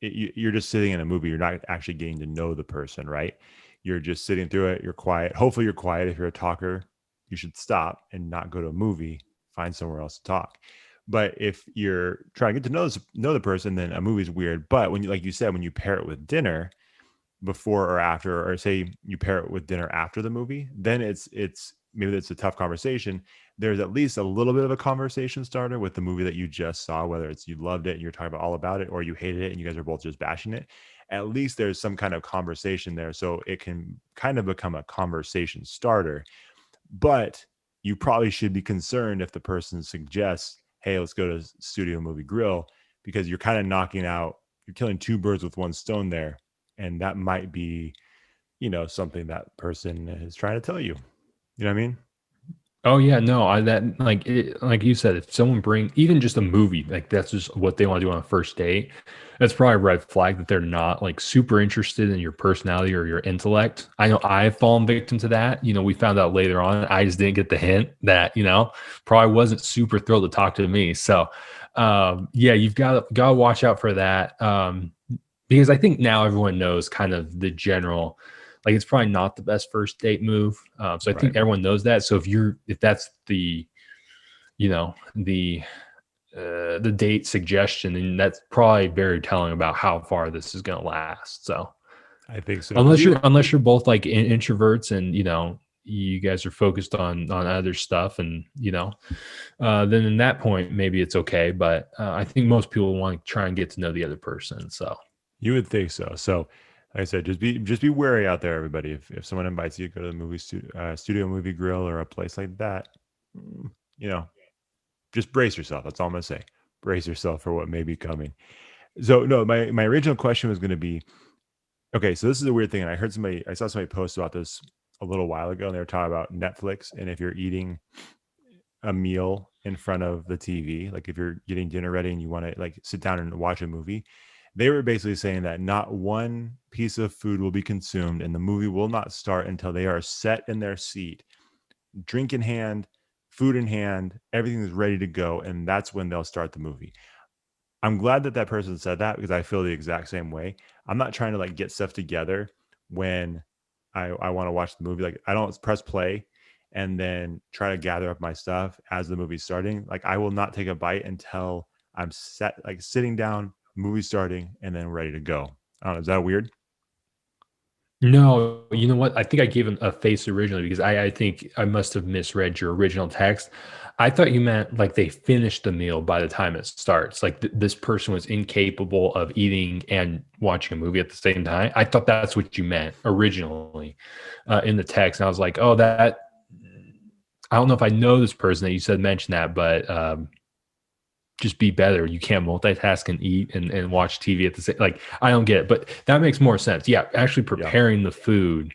Speaker 3: you're just sitting in a movie. You're not actually getting to know the person, right? You're just sitting through it. You're quiet. Hopefully, you're quiet. If you're a talker, you should stop and not go to a movie. Find somewhere else to talk. But if you're trying to get to know the person, then a movie's weird. But when you, like you said, when you pair it with dinner before or after, or say you pair it with dinner after the movie, then it's maybe it's a tough conversation. There's at least a little bit of a conversation starter with the movie that you just saw, whether it's you loved it and you're talking about all about it, or you hated it and you guys are both just bashing it. At least there's some kind of conversation there, so it can kind of become a conversation starter. But you probably should be concerned if the person suggests, hey, let's go to Studio Movie Grill, because you're kind of you're killing two birds with one stone there. And that might be, something that person is trying to tell you. You know what I mean?
Speaker 4: Oh yeah, no, like you said, if someone bring even just a movie, like that's just what they want to do on a first date, that's probably a red flag that they're not like super interested in your personality or your intellect. I know I've fallen victim to that. We found out later on. I just didn't get the hint that, probably wasn't super thrilled to talk to me. So yeah, you've got to watch out for that. Because I think now everyone knows kind of the general, like it's probably not the best first date move. So I think everyone knows that. So if that's the, the date suggestion, then that's probably very telling about how far this is going to last. So
Speaker 3: I think so.
Speaker 4: Unless you're both like introverts and, you guys are focused on other stuff and, then in that point, maybe it's okay. But I think most people want to try and get to know the other person. So
Speaker 3: you would think so. So like I said, just be wary out there, everybody. If someone invites you to go to the movie Studio Movie Grill or a place like that, just brace yourself. That's all I'm gonna say. Brace yourself for what may be coming. So no, my original question was gonna be, okay, so this is a weird thing, and I saw somebody post about this a little while ago, and they were talking about Netflix, and if you're eating a meal in front of the TV, like if you're getting dinner ready and you want to like sit down and watch a movie, they were basically saying that not one piece of food will be consumed and the movie will not start until they are set in their seat, drink in hand, food in hand, everything is ready to go, and that's when they'll start the movie. I'm glad that person said that because I feel the exact same way. I'm not trying to like get stuff together when I want to watch the movie. Like I don't press play and then try to gather up my stuff as the movie's starting. Like I will not take a bite until I'm sitting down, movie starting, and then ready to go. I don't know. Is that weird?
Speaker 4: No, you know what? I think I gave him a face originally because I think I must have misread your original text. I thought you meant like they finished the meal by the time it starts. Like this person was incapable of eating and watching a movie at the same time. I thought that's what you meant originally in the text. And I was like, oh, I don't know if I know this person that you said mention that, but just be better. You can't multitask and eat and watch TV at the same. Like I don't get it, but that makes more sense. Yeah, actually preparing the food.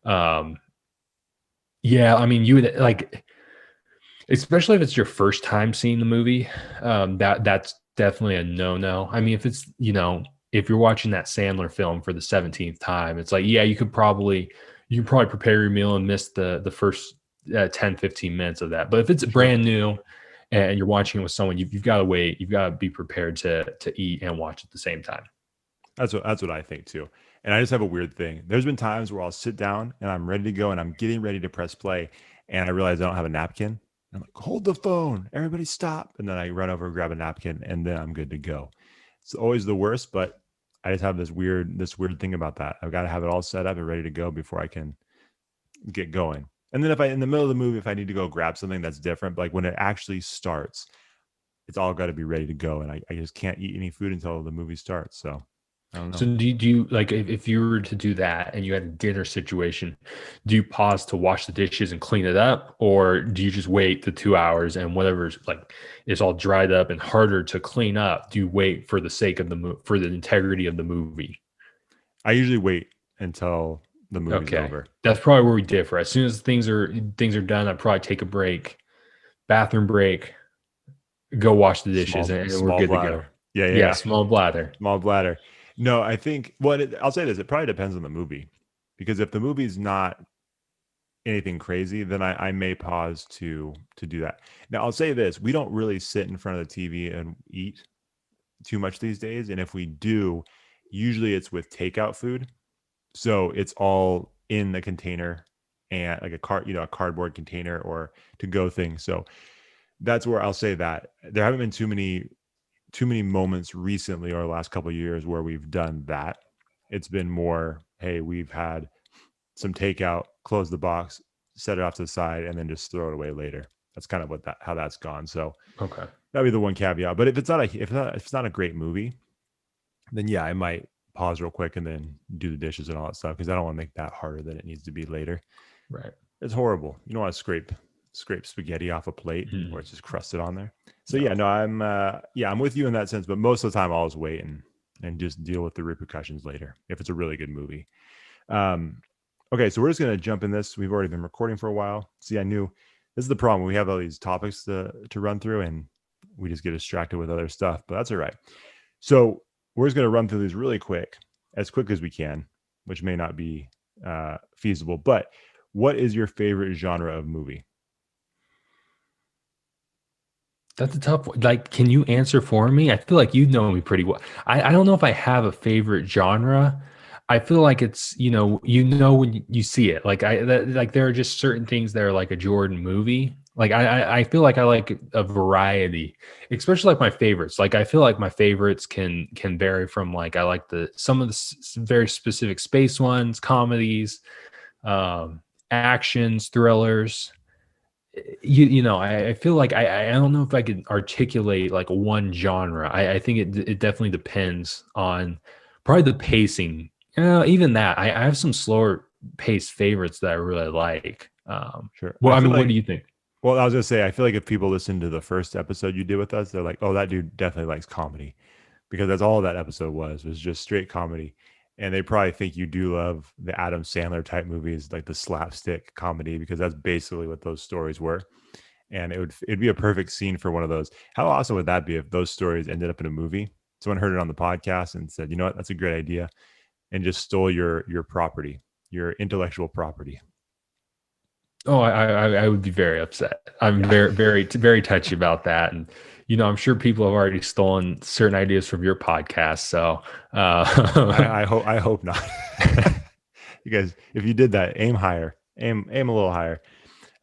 Speaker 4: Yeah, I mean, you would like, especially if it's your first time seeing the movie. That's definitely a no. I mean, if it's if you're watching that Sandler film for the 17th time, it's like you can probably prepare your meal and miss the first 10-15 minutes of that. But if it's brand new and you're watching it with someone, you've got to wait. You've got to be prepared to eat and watch at the same time.
Speaker 3: That's what I think too. And I just have a weird thing. There's been times where I'll sit down and I'm ready to go and I'm getting ready to press play and I realize I don't have a napkin. I'm like, hold the phone, everybody stop. And then I run over and grab a napkin and then I'm good to go. It's always the worst, but I just have this weird thing about that. I've got to have it all set up and ready to go before I can get going. And then if in the middle of the movie, if I need to go grab something that's different, like when it actually starts, it's all got to be ready to go. And I just can't eat any food until the movie starts. So I don't know.
Speaker 4: So do you like if you were to do that and you had a dinner situation, do you pause to wash the dishes and clean it up, or do you just wait the 2 hours and whatever's like is all dried up and harder to clean up? Do you wait for the sake of for the integrity of the movie?
Speaker 3: I usually wait until the movie's over.
Speaker 4: That's probably where we differ. As soon as things are done, I'd probably take a break, bathroom break, go wash the dishes, and we're good to go. Yeah, small bladder.
Speaker 3: Small bladder. No, I think, I'll say this, it probably depends on the movie. Because if the movie's not anything crazy, then I may pause to do that. Now, I'll say this, we don't really sit in front of the TV and eat too much these days. And if we do, usually it's with takeout food. So it's all in the container and like a cardboard container or to-go thing. So that's where I'll say that. There haven't been too many moments recently or the last couple of years where we've done that. It's been more, hey, we've had some takeout, close the box, set it off to the side, and then just throw it away later. That's kind of how that's gone. So
Speaker 4: okay,
Speaker 3: that'd be the one caveat. But if it's not a great movie, then yeah, I might pause real quick and then do the dishes and all that stuff because I don't want to make that harder than it needs to be later.
Speaker 4: Right.
Speaker 3: It's horrible. You don't want to scrape scrape spaghetti off a plate where it's just crusted on there. So
Speaker 4: No.
Speaker 3: yeah, no, I'm with you in that sense, but most of the time I'll always wait and just deal with the repercussions later if it's a really good movie. Okay, so we're just gonna jump in this. We've already been recording for a while. See, I knew this is the problem. We have all these topics to run through and we just get distracted with other stuff, but that's all right. So we're just gonna run through these really quick as we can, which may not be feasible, but what is your favorite genre of movie?
Speaker 4: That's a tough one. Like, can you answer for me? I feel like you know me pretty well. I don't know if I have a favorite genre. I feel like it's, when you see it. Like like there are just certain things that are like a Jordan movie. Like I feel like I like a variety, especially like my favorites. Like I feel like my favorites can vary from like I like some of the very specific space ones, comedies, actions, thrillers. I feel like I don't know if I could articulate like one genre. I think it definitely depends on probably the pacing. Even that I have some slower paced favorites that I really like.
Speaker 3: Sure.
Speaker 4: Well, I mean,
Speaker 3: like,
Speaker 4: what do you think?
Speaker 3: Well, I was gonna say, I feel like if people listen to the first episode you did with us, they're like, "Oh, that dude definitely likes comedy," because that's all that episode was just straight comedy. And they probably think you do love the Adam Sandler type movies, like the slapstick comedy, because that's basically what those stories were. And it'd be a perfect scene for one of those. How awesome would that be if those stories ended up in a movie? Someone heard it on the podcast and said, "You know what? That's a great idea," and just stole your property, your intellectual property.
Speaker 4: Oh, I would be very upset. I'm very, very, very touchy about that. And, I'm sure people have already stolen certain ideas from your podcast. So
Speaker 3: I hope not. You guys, if you did that, aim higher, aim a little higher.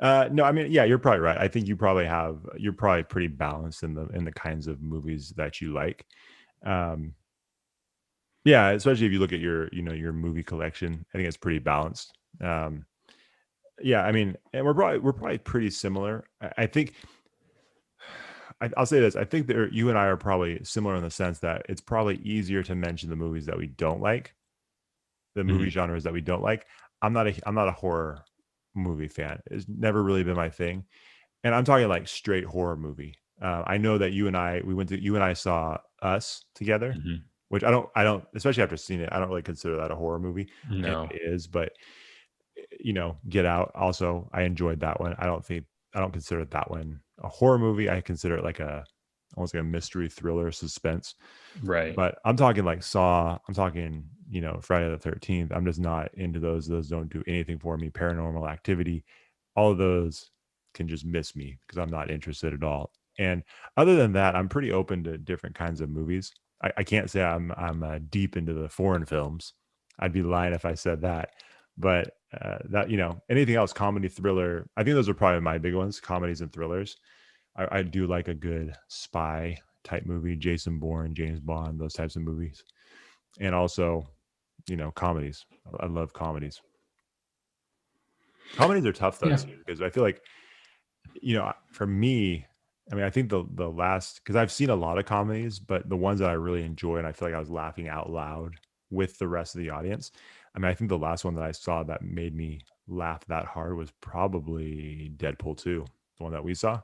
Speaker 3: No, I mean, yeah, you're probably right. I think you're probably pretty balanced in the kinds of movies that you like. Yeah, especially if you look at your movie collection, I think it's pretty balanced. Yeah, I mean, and we're probably pretty similar. I think I'll say this. I think that you and I are probably similar in the sense that it's probably easier to mention the movies that we don't like, the movie genres that we don't like. I'm not a horror movie fan. It's never really been my thing, and I'm talking like straight horror movie. I know that you and I saw Us together, which I don't, especially after seeing it, I don't really consider that a horror movie.
Speaker 4: No.
Speaker 3: It is, but Get Out. Also, I enjoyed that one. I don't consider that one a horror movie. I consider it almost like a mystery thriller suspense.
Speaker 4: Right.
Speaker 3: But I'm talking like Saw. I'm talking, Friday the 13th. I'm just not into those. Those don't do anything for me. Paranormal Activity. All of those can just miss me because I'm not interested at all. And other than that, I'm pretty open to different kinds of movies. I can't say I'm deep into the foreign films. I'd be lying if I said that. But that, anything else, comedy, thriller, I think those are probably my big ones, comedies and thrillers. I do like a good spy type movie, Jason Bourne, James Bond, those types of movies. And also, comedies. I love comedies. Comedies are tough though, too, because I feel like, for me, I mean, I think the last, because I've seen a lot of comedies, but the ones that I really enjoy and I feel like I was laughing out loud with the rest of the audience. I mean, I think the last one that I saw that made me laugh that hard was probably Deadpool 2, the one that we saw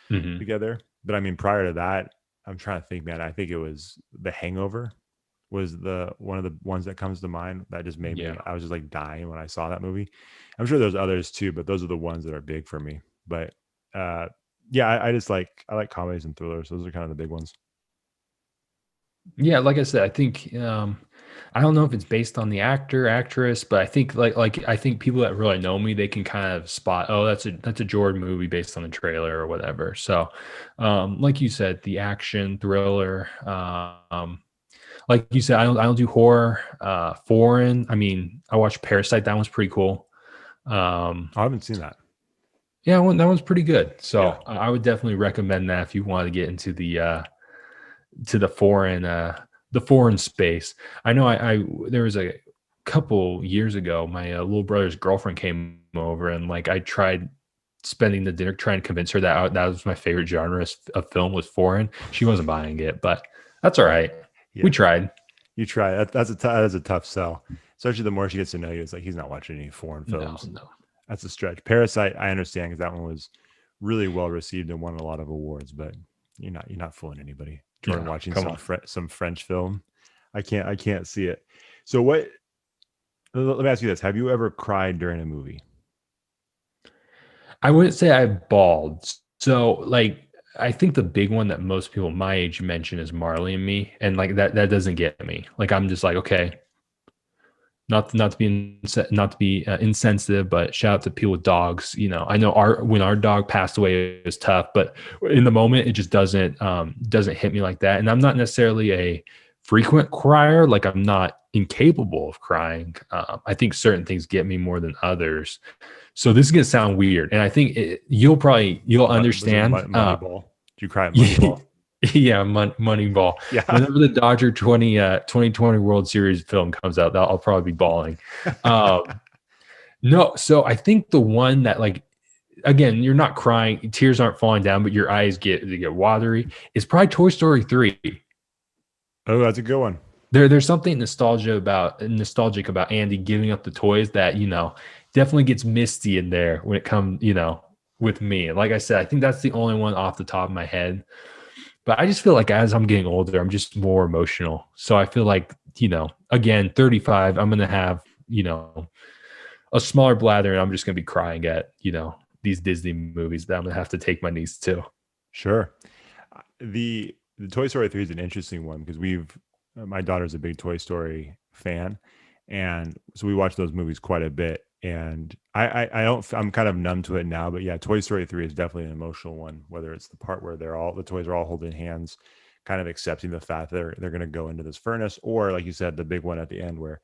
Speaker 3: together. But I mean, prior to that, I'm trying to think, man, I think it was The Hangover was one of the ones that comes to mind that just made me, I was just like dying when I saw that movie. I'm sure there's others too, but those are the ones that are big for me. But yeah, I like comedies and thrillers. Those are kind of the big ones.
Speaker 4: Yeah, like I said, I think I don't know if it's based on the actor, actress, but I think I think people that really know me, they can kind of spot, oh, that's a Jordan movie based on the trailer or whatever. So, like you said, the action thriller, like you said, I don't do horror, foreign. I mean, I watched Parasite. That one's pretty cool.
Speaker 3: I haven't seen that.
Speaker 4: Yeah, that one's pretty good. So I would definitely recommend that if you want to get into the foreign space. I know there was a couple years ago, my little brother's girlfriend came over and like I tried spending the dinner trying to convince her that was my favorite genre of film was foreign. She wasn't buying it, but that's all right. Yeah. We tried.
Speaker 3: You try. That's a tough sell, especially the more she gets to know you. It's like he's not watching any foreign films.
Speaker 4: No.
Speaker 3: That's a stretch. Parasite, I understand because that one was really well received and won a lot of awards. But you're not fooling anybody. Jordan
Speaker 4: No,
Speaker 3: watching
Speaker 4: come on.
Speaker 3: some French film. I can't see it. So what? Let me ask you this: have you ever cried during a movie?
Speaker 4: I wouldn't say I bawled. So like I think the big one that most people my age mention is Marley and Me, and like that doesn't get me. Like I'm just like, okay, not to be insensitive, but shout out to people with dogs. You know, I know when our dog passed away, it was tough, but in the moment, it just doesn't hit me like that. And I'm not necessarily a frequent crier. Like I'm not incapable of crying. I think certain things get me more than others. So this is gonna sound weird, and I think you'll
Speaker 3: Was it
Speaker 4: understand.
Speaker 3: Moneyball? Did you cry at
Speaker 4: Yeah,
Speaker 3: Moneyball?
Speaker 4: yeah, Moneyball.
Speaker 3: Yeah.
Speaker 4: Whenever the Dodger 2020 World Series film comes out, I'll probably be bawling. No, so I think the one that like again, you're not crying, tears aren't falling down, but your eyes get watery. It's probably Toy Story 3.
Speaker 3: Oh, that's a good one.
Speaker 4: There's something nostalgic about Andy giving up the toys that, you know, definitely gets misty in there when it comes, you know, with me. Like I said, I think that's the only one off the top of my head. But I just feel like as I'm getting older, I'm just more emotional. So I feel like, you know, again, 35, I'm going to have, you know, a smaller bladder and I'm just going to be crying at, you know, these Disney movies that I'm going to have to take my niece to.
Speaker 3: Sure. The Toy Story 3 is an interesting one because my daughter's a big Toy Story fan. And so we watch those movies quite a bit. And I'm kind of numb to it now, but yeah, Toy Story 3 is definitely an emotional one, whether it's the part where the toys are all holding hands, kind of accepting the fact that they're going to go into this furnace, or like you said, the big one at the end where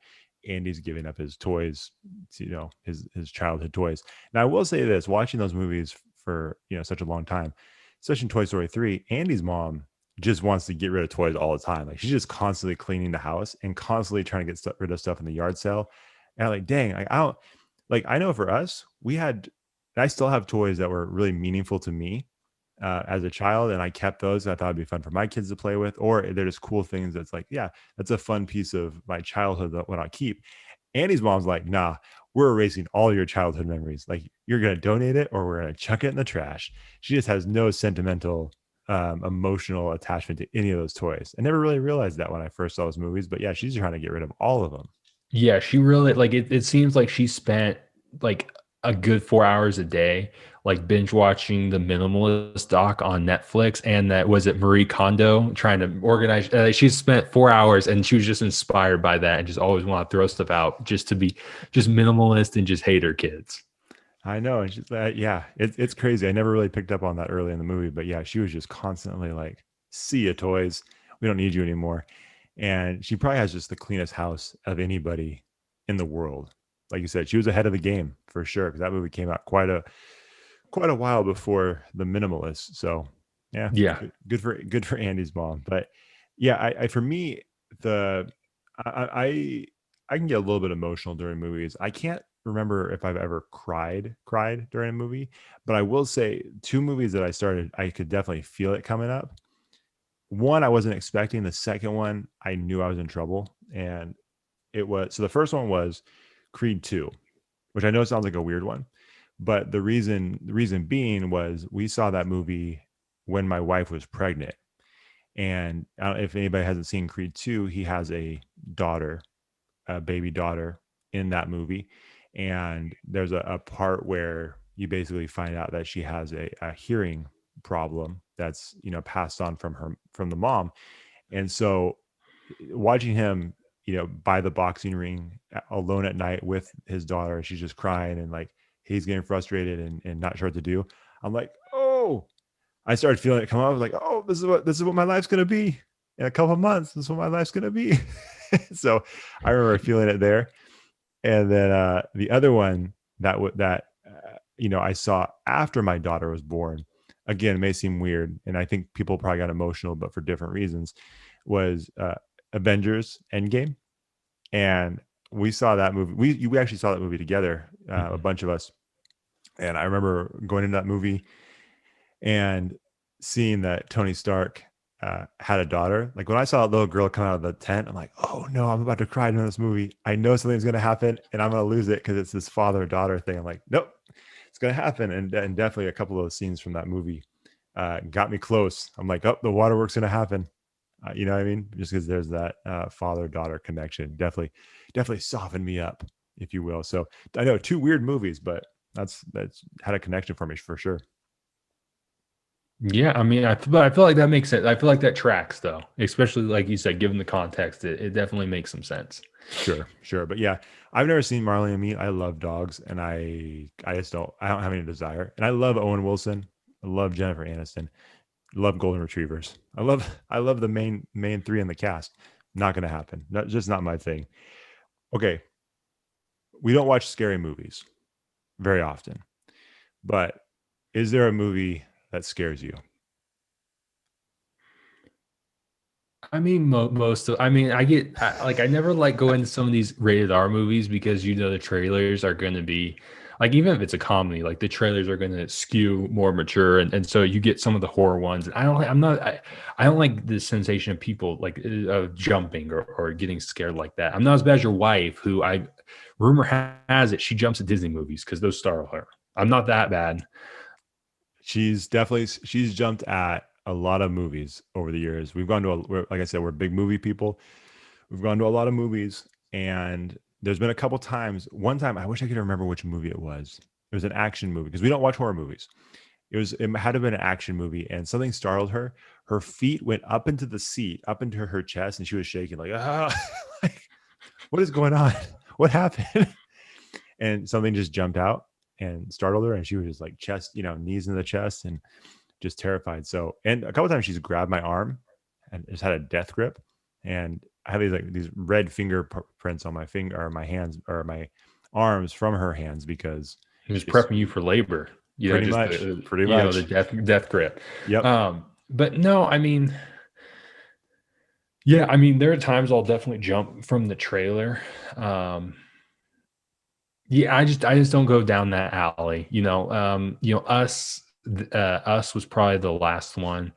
Speaker 3: Andy's giving up his toys, you know, his childhood toys. Now I will say this, watching those movies for, you know, such a long time, especially in Toy Story 3, Andy's mom just wants to get rid of toys all the time. Like she's just constantly cleaning the house and constantly trying to get rid of stuff in the yard sale. And I'm like, dang, I know for us, I still have toys that were really meaningful to me as a child. And I kept those. I thought it'd be fun for my kids to play with, or they're just cool things. That's like, yeah, that's a fun piece of my childhood that I keep. Andy's mom's like, nah, we're erasing all your childhood memories. Like you're going to donate it or we're going to chuck it in the trash. She just has no sentimental, emotional attachment to any of those toys. I never really realized that when I first saw those movies, but yeah, she's trying to get rid of all of them.
Speaker 4: Yeah, she really like it seems like she spent like a good 4 hours a day, like binge watching the Minimalist doc on Netflix. And that was it Marie Kondo trying to organize. She spent 4 hours and she was just inspired by that and just always want to throw stuff out just to be just minimalist and just hate her kids.
Speaker 3: I know. And she's yeah, it's crazy. I never really picked up on that early in the movie, but yeah, she was just constantly like, see ya toys. We don't need you anymore. And she probably has just the cleanest house of anybody in the world. Like you said, she was ahead of the game for sure, because that movie came out quite a while before The Minimalist. So yeah, good for Andy's mom. But yeah, I for me, I can get a little bit emotional during movies. I can't remember if I've ever cried during a movie, but I will say 2 movies that I could definitely feel it coming up. One I wasn't expecting. The second one, I knew I was in trouble. And the first one was Creed 2, which I know sounds like a weird one, but the reason being was we saw that movie when my wife was pregnant. And I don't know if anybody hasn't seen Creed 2, he has a baby daughter in that movie. And there's a part where you basically find out that she has a hearing problem that's, you know, passed on from the mom. And so watching him, you know, by the boxing ring alone at night with his daughter, she's just crying and like he's getting frustrated and not sure what to do. I'm like, oh, I started feeling it come up. I was like, oh, this is what my life's gonna be in a couple of months. This is what my life's gonna be. So I remember feeling it there. And then the other one that you know, I saw after my daughter was born, again, it may seem weird, and I think people probably got emotional, but for different reasons, was Avengers Endgame. And we saw that movie. We actually saw that movie together, a bunch of us. And I remember going into that movie and seeing that Tony Stark had a daughter. Like when I saw a little girl come out of the tent, I'm like, oh no, I'm about to cry in this movie. I know something's going to happen and I'm going to lose it because it's this father-daughter thing. I'm like, nope, it's gonna happen. And definitely a couple of those scenes from that movie got me close. I'm like, oh, the waterwork's gonna happen. You know what I mean? Just because there's that father-daughter connection, definitely softened me up, if you will. So I know 2 weird movies, but that's had a connection for me for sure.
Speaker 4: Yeah, I mean, I feel like that makes sense. I feel like that tracks though, especially like you said, given the context, it definitely makes some sense.
Speaker 3: Sure. But yeah, I've never seen Marley and Me. I love dogs, and I just don't have any desire. And I love Owen Wilson. I love Jennifer Aniston. Love golden retrievers. I love the main 3 in the cast. Not gonna happen. Just not my thing. Okay. We don't watch scary movies very often. But is there a movie that scares you?
Speaker 4: I mean, most of, I mean, I never like go into some of these rated R movies because the trailers are going to be like, even if it's a comedy, like the trailers are going to skew more mature. And so you get some of the horror ones. And I don't like the sensation of people like of jumping or getting scared like that. I'm not as bad as your wife, who rumor has it, she jumps at Disney movies because those startle her. I'm not that bad.
Speaker 3: She's jumped at a lot of movies over the years. We've gone to like I said, we're big movie people. We've gone to a lot of movies, and there's been a couple times. One time, I wish I could remember which movie it was. It was an action movie because we don't watch horror movies. It had to have been an action movie, and something startled her. Her feet went up into the seat, up into her chest, and she was shaking like, ah, like, what is going on? What happened? And something just jumped out and startled her, and she was just like knees in the chest and just terrified. So, and a couple times she's grabbed my arm and just had a death grip, and I have these red fingerprints on my finger or my hands or my arms from her hands because
Speaker 4: he was prepping you for labor.
Speaker 3: Pretty much.
Speaker 4: The death grip.
Speaker 3: Yep.
Speaker 4: But no, I mean, yeah, I mean, there are times I'll definitely jump from the trailer. Yeah, I just don't go down that alley. Us was probably the last one.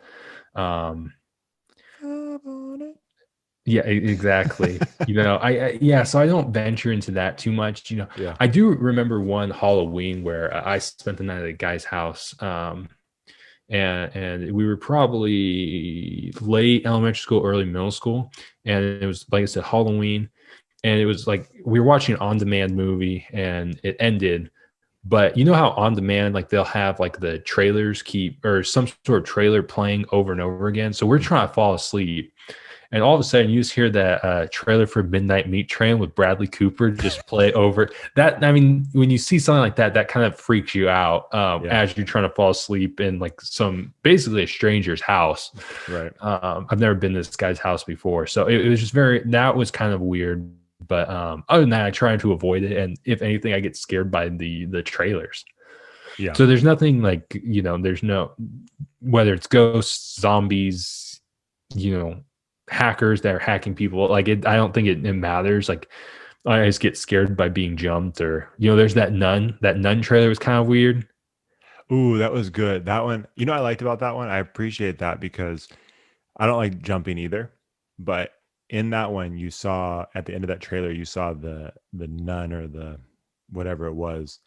Speaker 4: Yeah, exactly. So I don't venture into that too much.
Speaker 3: Yeah.
Speaker 4: I do remember one Halloween where I spent the night at a guy's house. And we were probably late elementary school, early middle school. And it was, like I said, Halloween. And it was like we were watching an on-demand movie and it ended. But you know how on demand, like they'll have like the trailers or some sort of trailer playing over and over again. So we're trying to fall asleep. And all of a sudden you just hear that trailer for Midnight Meat Train with Bradley Cooper just play over that. I mean, when you see something like that, that kind of freaks you out as you're trying to fall asleep in like basically a stranger's house.
Speaker 3: Right.
Speaker 4: I've never been to this guy's house before. So it was just that was kind of weird. But other than that, I try to avoid it. And if anything, I get scared by the trailers.
Speaker 3: Yeah.
Speaker 4: So there's nothing like, there's whether it's ghosts, zombies, hackers that are hacking people. Like I don't think it matters. Like I just get scared by being jumped or, there's that nun trailer was kind of weird.
Speaker 3: Ooh, that was good. That one, I liked about that one. I appreciate that because I don't like jumping either, but in that one, you saw at the end of that trailer, you saw the nun or the whatever it was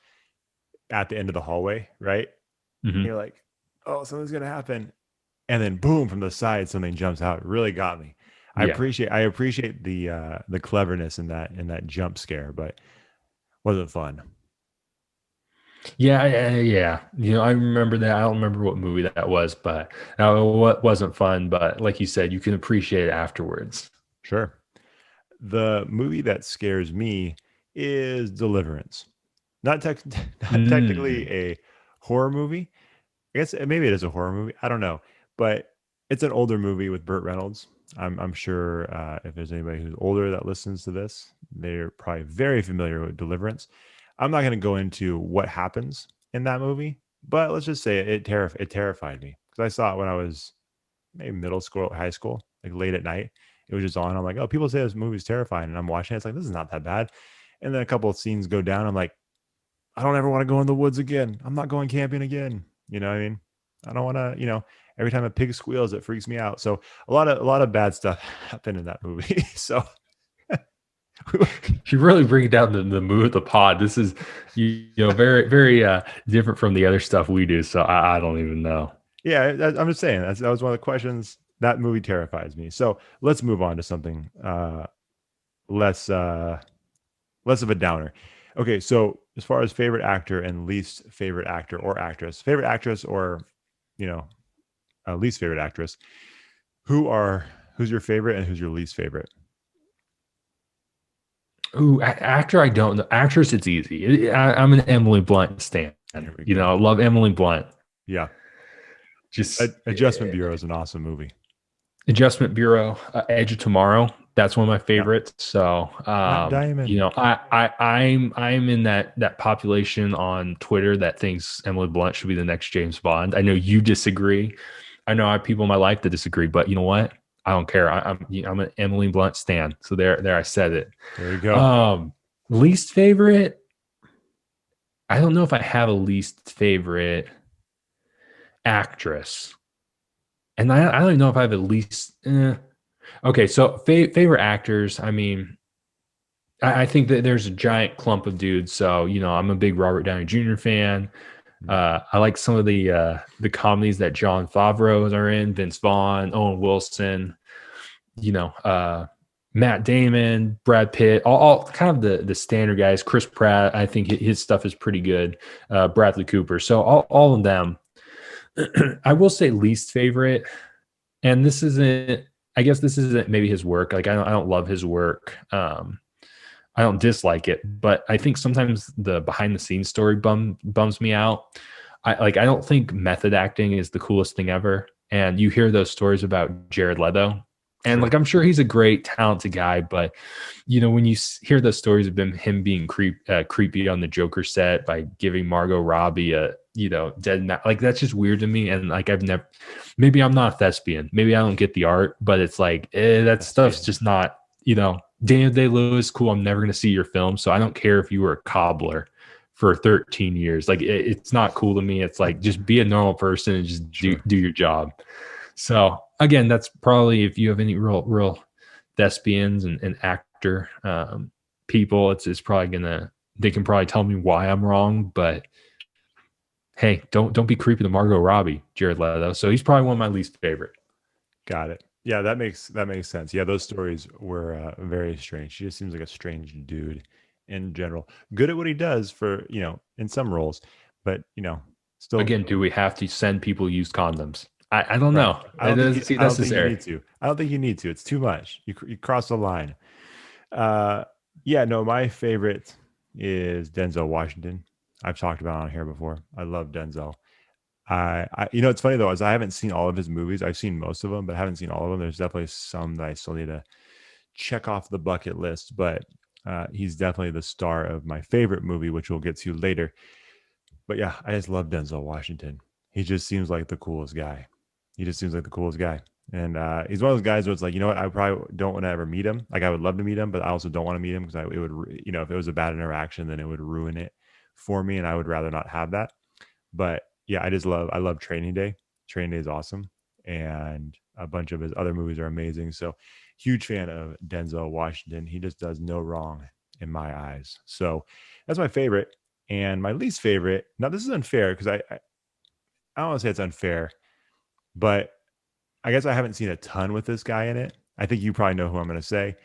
Speaker 3: at the end of the hallway, right?
Speaker 4: Mm-hmm.
Speaker 3: And you're like, oh, something's gonna happen, and then boom, from the side, something jumps out. It really got me. I appreciate the cleverness in that jump scare, but wasn't fun.
Speaker 4: Yeah. I remember that. I don't remember what movie that was, but what wasn't fun. But like you said, you can appreciate it afterwards.
Speaker 3: Sure. The movie that scares me is Deliverance. Not technically a horror movie. I guess maybe it is a horror movie. I don't know, but it's an older movie with Burt Reynolds. I'm sure if there's anybody who's older that listens to this, they're probably very familiar with Deliverance. I'm not going to go into what happens in that movie, but let's just say it terrified me because I saw it when I was maybe middle school, high school, like late at night. It was just on. I'm like, oh, people say this movie's terrifying, and I'm watching it. It's like, this is not that bad. And then a couple of scenes go down. I'm like, I don't ever want to go in the woods again. I'm not going camping again. You know what I mean? I don't want to, every time a pig squeals, it freaks me out. So a lot of bad stuff happened in that movie. So
Speaker 4: You really bring down the mood of the pod. This is very very different from the other stuff we do. So I don't even know.
Speaker 3: Yeah, I'm just saying that was one of the questions. That movie terrifies me. So let's move on to something less less of a downer. Okay, so as far as favorite actor and least favorite actor or actress, favorite actress or least favorite actress, who's your favorite and who's your least favorite?
Speaker 4: Ooh, actor, I don't know. Actress, it's easy. I'm an Emily Blunt stan. I love Emily Blunt.
Speaker 3: Yeah.
Speaker 4: Just
Speaker 3: Adjustment Bureau is an awesome movie.
Speaker 4: Adjustment Bureau, Edge of Tomorrow. That's one of my favorites.
Speaker 3: Yep.
Speaker 4: So, I'm in that population on Twitter that thinks Emily Blunt should be the next James Bond. I know you disagree. I know I have people in my life that disagree, but you know what? I don't care. I'm an Emily Blunt stan. So there I said it.
Speaker 3: There you go.
Speaker 4: Least favorite. I don't know if I have a least favorite actress. And I don't even know if I have at least. Okay, so favorite actors. I mean, I think that there's a giant clump of dudes. So I'm a big Robert Downey Jr. fan. I like some of the comedies that Jon Favreau are in. Vince Vaughn, Owen Wilson. Matt Damon, Brad Pitt, all kind of the standard guys. Chris Pratt. I think his stuff is pretty good. Bradley Cooper. So all of them. I will say least favorite, and this isn't. I guess this isn't maybe his work. Like I don't love his work. I don't dislike it, but I think sometimes the behind the scenes story bums me out. I don't think method acting is the coolest thing ever. And you hear those stories about Jared Leto, and I'm sure he's a great talented guy, but when you hear those stories of him being creepy on the Joker set by giving Margot Robbie a dead that's just weird to me. And maybe I'm not a thespian, maybe I don't get the art, but it's that stuff's just not. Daniel Day-Lewis, cool. I'm never going to see your film, so I don't care if you were a cobbler for 13 years. It's not cool to me. It's just be a normal person and just do your job. So again, that's probably, if you have any real thespians and actor people, it's probably they can probably tell me why I'm wrong, but hey, don't be creepy to Margot Robbie, Jared Leto. So he's probably one of my least favorite.
Speaker 3: Got it. Yeah, that makes sense. Yeah, those stories were very strange. He just seems like a strange dude in general. Good at what he does for, in some roles, but still.
Speaker 4: Again, do we have to send people used condoms? I don't know.
Speaker 3: I don't think you need to. I don't think you need to. It's too much. You cross the line. My favorite is Denzel Washington. I've talked about it on here before. I love Denzel. It's funny though, is I haven't seen all of his movies. I've seen most of them, but I haven't seen all of them. There's definitely some that I still need to check off the bucket list, but he's definitely the star of my favorite movie, which we'll get to later. But yeah, I just love Denzel Washington. He just seems like the coolest guy. And he's one of those guys where it's I probably don't want to ever meet him. I would love to meet him, but I also don't want to meet him because it would, if it was a bad interaction, then it would ruin it for me, and I would rather not have that. But yeah, I love Training Day. Training Day is awesome, and a bunch of his other movies are amazing. So huge fan of Denzel Washington. He just does no wrong in my eyes. So that's my favorite. And my least favorite, now this is unfair because I don't want to say it's unfair, but I guess I haven't seen a ton with this guy in it. I think you probably know who I'm going to say.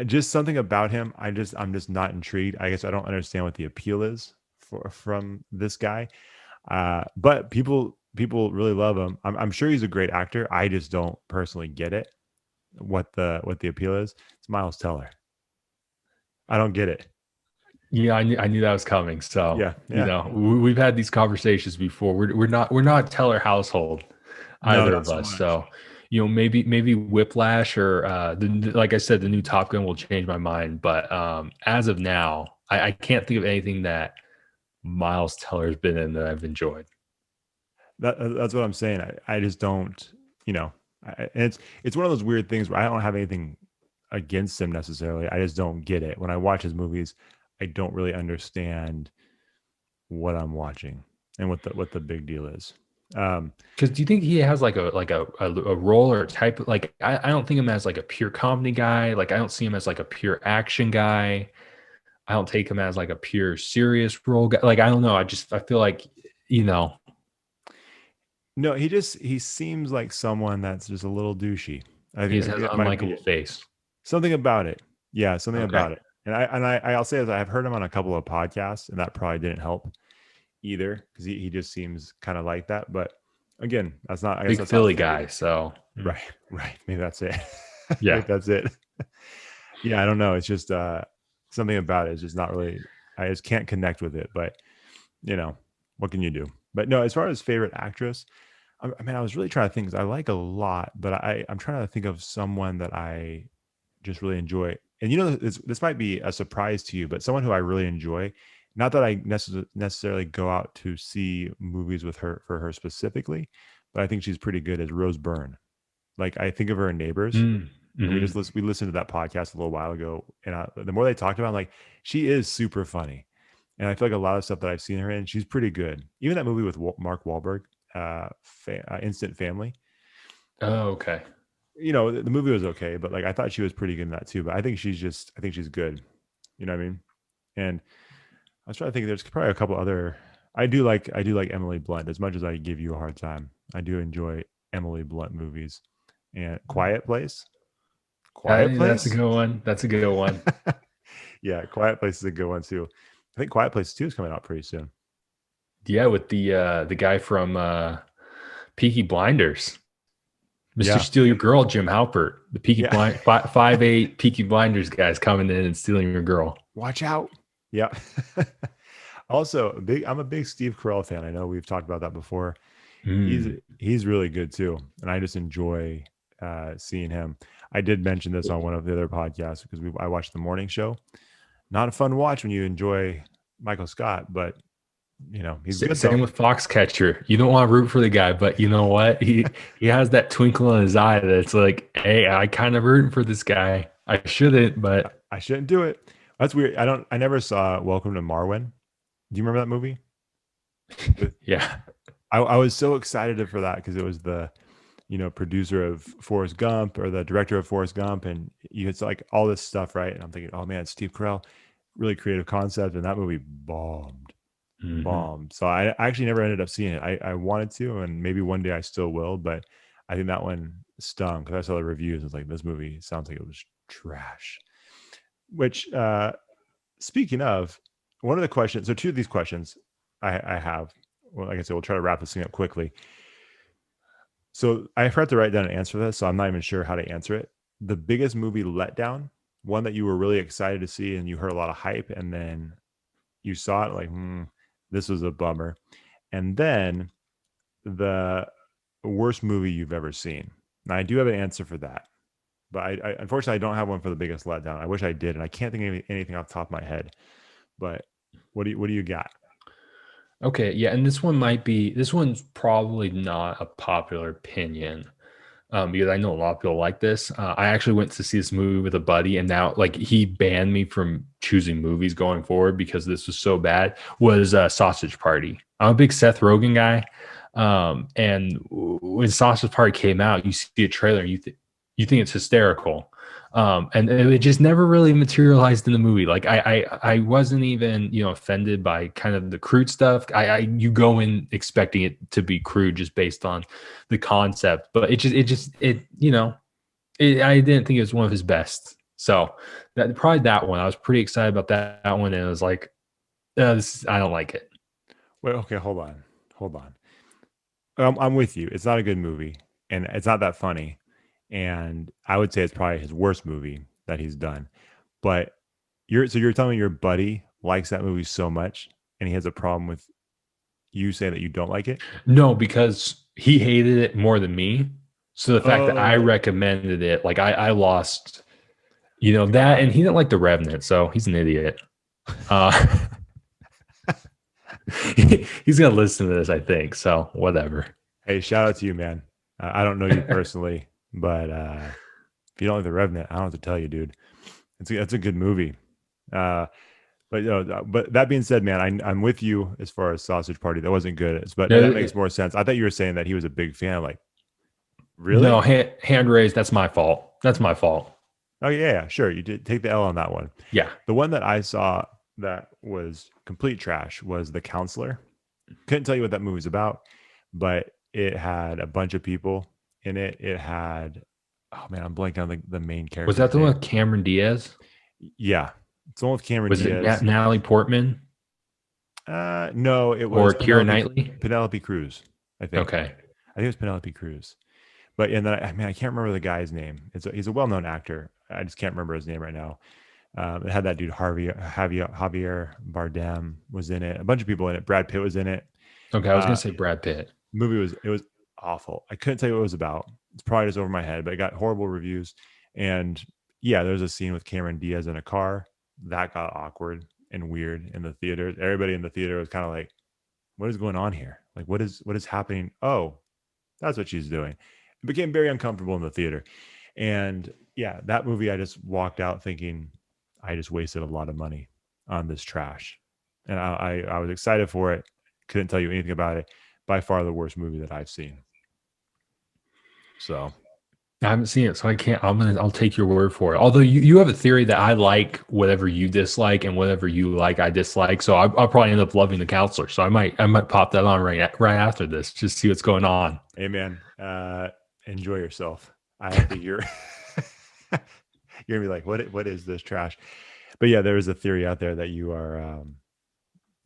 Speaker 3: Just something about him, I'm just not intrigued. I guess I don't understand what the appeal is from this guy. But people really love him. I'm sure he's a great actor. I just don't personally get it. What the appeal is. It's Miles Teller. I don't get it.
Speaker 4: Yeah, I knew that was coming. So
Speaker 3: yeah.
Speaker 4: We've had these conversations before. We're not Teller household either of us. So maybe Whiplash or like I said, the new Top Gun will change my mind. But as of now, I can't think of anything that Miles Teller's been in that I've enjoyed.
Speaker 3: That's what I'm saying. I just don't, and it's one of those weird things where I don't have anything against him necessarily. I just don't get it. When I watch his movies, I don't really understand what I'm watching and what the big deal is.
Speaker 4: Because do you think he has like a role or type? Like I don't think him as like a pure comedy guy. Like I don't see him as like a pure action guy. I don't take him as like a pure serious role guy. Like I don't know. I feel like you know
Speaker 3: No, he seems like someone that's just a little douchey. I
Speaker 4: he
Speaker 3: think
Speaker 4: just has an
Speaker 3: it might be
Speaker 4: unlikable face.
Speaker 3: something about it. Yeah, something
Speaker 4: Okay.
Speaker 3: about it. And I'll say that I've heard him on a couple of podcasts, and that probably didn't help either because he just seems kind of like that. But again, that's not. I guess
Speaker 4: Big
Speaker 3: that's not
Speaker 4: Philly
Speaker 3: for me
Speaker 4: guy. So
Speaker 3: right, right. Maybe that's it.
Speaker 4: yeah.
Speaker 3: Maybe that's it. Yeah, I don't know. It's just something about it is just not really. I just can't connect with it. But what can you do? But no, as far as favorite actress, I mean, I was really trying to think 'cause I like a lot, but I'm trying to think of someone that I just really enjoy. And this might be a surprise to you, but someone who I really enjoy, not that I necessarily go out to see movies with her for her specifically, but I think she's pretty good as Rose Byrne. Like I think of her in Neighbors, and
Speaker 4: Mm-hmm.
Speaker 3: we listened to that podcast a little while ago, and the more they talked about, it, I'm like, she is super funny, and I feel like a lot of stuff that I've seen her in, she's pretty good. Even that movie with Mark Wahlberg, Instant Family.
Speaker 4: Oh, okay.
Speaker 3: The movie was okay, but like I thought she was pretty good in that too. But I think she's good. You know what I mean? And I was trying to think. There's probably a couple other. I do like Emily Blunt as much as I give you a hard time. I do enjoy Emily Blunt movies. And Quiet Place. Quiet
Speaker 4: That's a
Speaker 3: Place.
Speaker 4: good one. That's a good one.
Speaker 3: Yeah, Quiet Place is a good one too. I think Quiet Place 2 is coming out pretty soon.
Speaker 4: Yeah, with the guy from Peaky Blinders, Mr.
Speaker 3: Yeah,
Speaker 4: Steal Your Girl, Jim Halpert, the Peaky
Speaker 3: yeah.
Speaker 4: Blind 5'8" Peaky Blinders guys coming in and stealing your girl.
Speaker 3: Watch out. Yeah. Also, I'm a big Steve Carell fan. I know we've talked about that before.
Speaker 4: Mm.
Speaker 3: He's really good too, and I just enjoy seeing him. I did mention this on one of the other podcasts because I watched the morning show. Not a fun watch when you enjoy Michael Scott, but he's good
Speaker 4: Same
Speaker 3: though.
Speaker 4: with Foxcatcher. You don't want to root for the guy, but you know what? He has that twinkle in his eye that's like, hey, I kind of rooting for this guy. I shouldn't, but
Speaker 3: I shouldn't do it. That's weird. I never saw Welcome to Marwyn. Do you remember that movie?
Speaker 4: yeah.
Speaker 3: I was so excited for that because it was the producer of Forrest Gump or the director of Forrest Gump, and it's like all this stuff, right? And I'm thinking, oh man, Steve Carell, really creative concept, and that movie bombed.
Speaker 4: Mhm.
Speaker 3: So I actually never ended up seeing it. I wanted to, and maybe one day I still will, but I think that one stung because I saw the reviews. It's like, this movie sounds like it was trash. Which, speaking of, one of the questions, so two of these questions I have, well, like I said, we'll try to wrap this thing up quickly. So I forgot to write down an answer for this, so I'm not even sure how to answer it. The biggest movie letdown, one that you were really excited to see and you heard a lot of hype, and then you saw it like, this was a bummer. And then the worst movie you've ever seen. Now I do have an answer for that, but I unfortunately I don't have one for the biggest letdown. I wish I did, and I can't think of anything off the top of my head. But what do you got?
Speaker 4: Okay, yeah, and this one's probably not a popular opinion, because I know a lot of people like this. I actually went to see this movie with a buddy, and now like he banned me from choosing movies going forward because this was so bad. Was Sausage Party. I'm a big Seth Rogen guy, and when Sausage Party came out, you see a trailer, and you think it's hysterical. And it just never really materialized in the movie. Like I wasn't even, offended by kind of the crude stuff. You go in expecting it to be crude just based on the concept, but I didn't think it was one of his best. So probably that one, I was pretty excited about that one. And it was like, I don't like it.
Speaker 3: Wait, okay, hold on. I'm with you. It's not a good movie, and it's not that funny. And I would say it's probably his worst movie that he's done. But you're telling me your buddy likes that movie so much, and he has a problem with you saying that you don't like it?
Speaker 4: No, because he hated it more than me. So the fact that I
Speaker 3: Oh,
Speaker 4: recommended it, like I lost, that,
Speaker 3: got
Speaker 4: and
Speaker 3: it.
Speaker 4: he didn't like The Revenant, so he's an idiot. Uh, he's gonna listen to this, I think. So whatever.
Speaker 3: Hey, shout out to you, man. I don't know you personally, but if you don't like The Revenant, I don't have to tell you, dude. It's a good movie. But that being said, man, I'm with you as far as Sausage Party. That wasn't good, but
Speaker 4: No,
Speaker 3: that makes more sense. I thought you were saying that he was a big fan. Like,
Speaker 4: no,
Speaker 3: really?
Speaker 4: hand raised. That's my fault. That's my fault.
Speaker 3: Oh yeah, sure. You did take the L on that one.
Speaker 4: Yeah.
Speaker 3: The one that I saw that was complete trash was The Counselor. Couldn't tell you what that movie's about, but it had a bunch of people in it. It had, oh man, I'm blanking on the main
Speaker 4: Was
Speaker 3: character's
Speaker 4: that the one
Speaker 3: name.
Speaker 4: with Cameron Diaz?
Speaker 3: Yeah, it's the one with Cameron
Speaker 4: Was it
Speaker 3: Diaz.
Speaker 4: Natalie Portman
Speaker 3: No, it was
Speaker 4: or Keira Knightley?
Speaker 3: Penelope Cruz. I think.
Speaker 4: Okay.
Speaker 3: I think it was Penelope Cruz. But and then I can't remember the guy's name. He's a well-known actor. I just can't remember his name right now. It had that dude Javier Bardem was in it. A bunch of people in it. Brad Pitt was in it.
Speaker 4: Okay. I was gonna say Brad Pitt.
Speaker 3: Movie was awful. I couldn't tell you what it was about. It's probably just over my head, but it got horrible reviews. And yeah, there's a scene with Cameron Diaz in a car that got awkward and weird in the theater. Everybody in the theater was kind of like, "What is going on here? Like, what is happening?" Oh, that's what she's doing. It became very uncomfortable in the theater. And yeah, that movie, I just walked out thinking I just wasted a lot of money on this trash. And I was excited for it. Couldn't tell you anything about it. By far the worst movie that I've seen. So
Speaker 4: I haven't seen it, so I can't. I'll take your word for it. Although you have a theory that I like whatever you dislike, and whatever you like, I dislike. So I'll probably end up loving The Counselor. So I might pop that on right after this, just see what's going on.
Speaker 3: hey man, enjoy yourself. I think you're gonna be like, what is this trash? But yeah, there is a theory out there that you are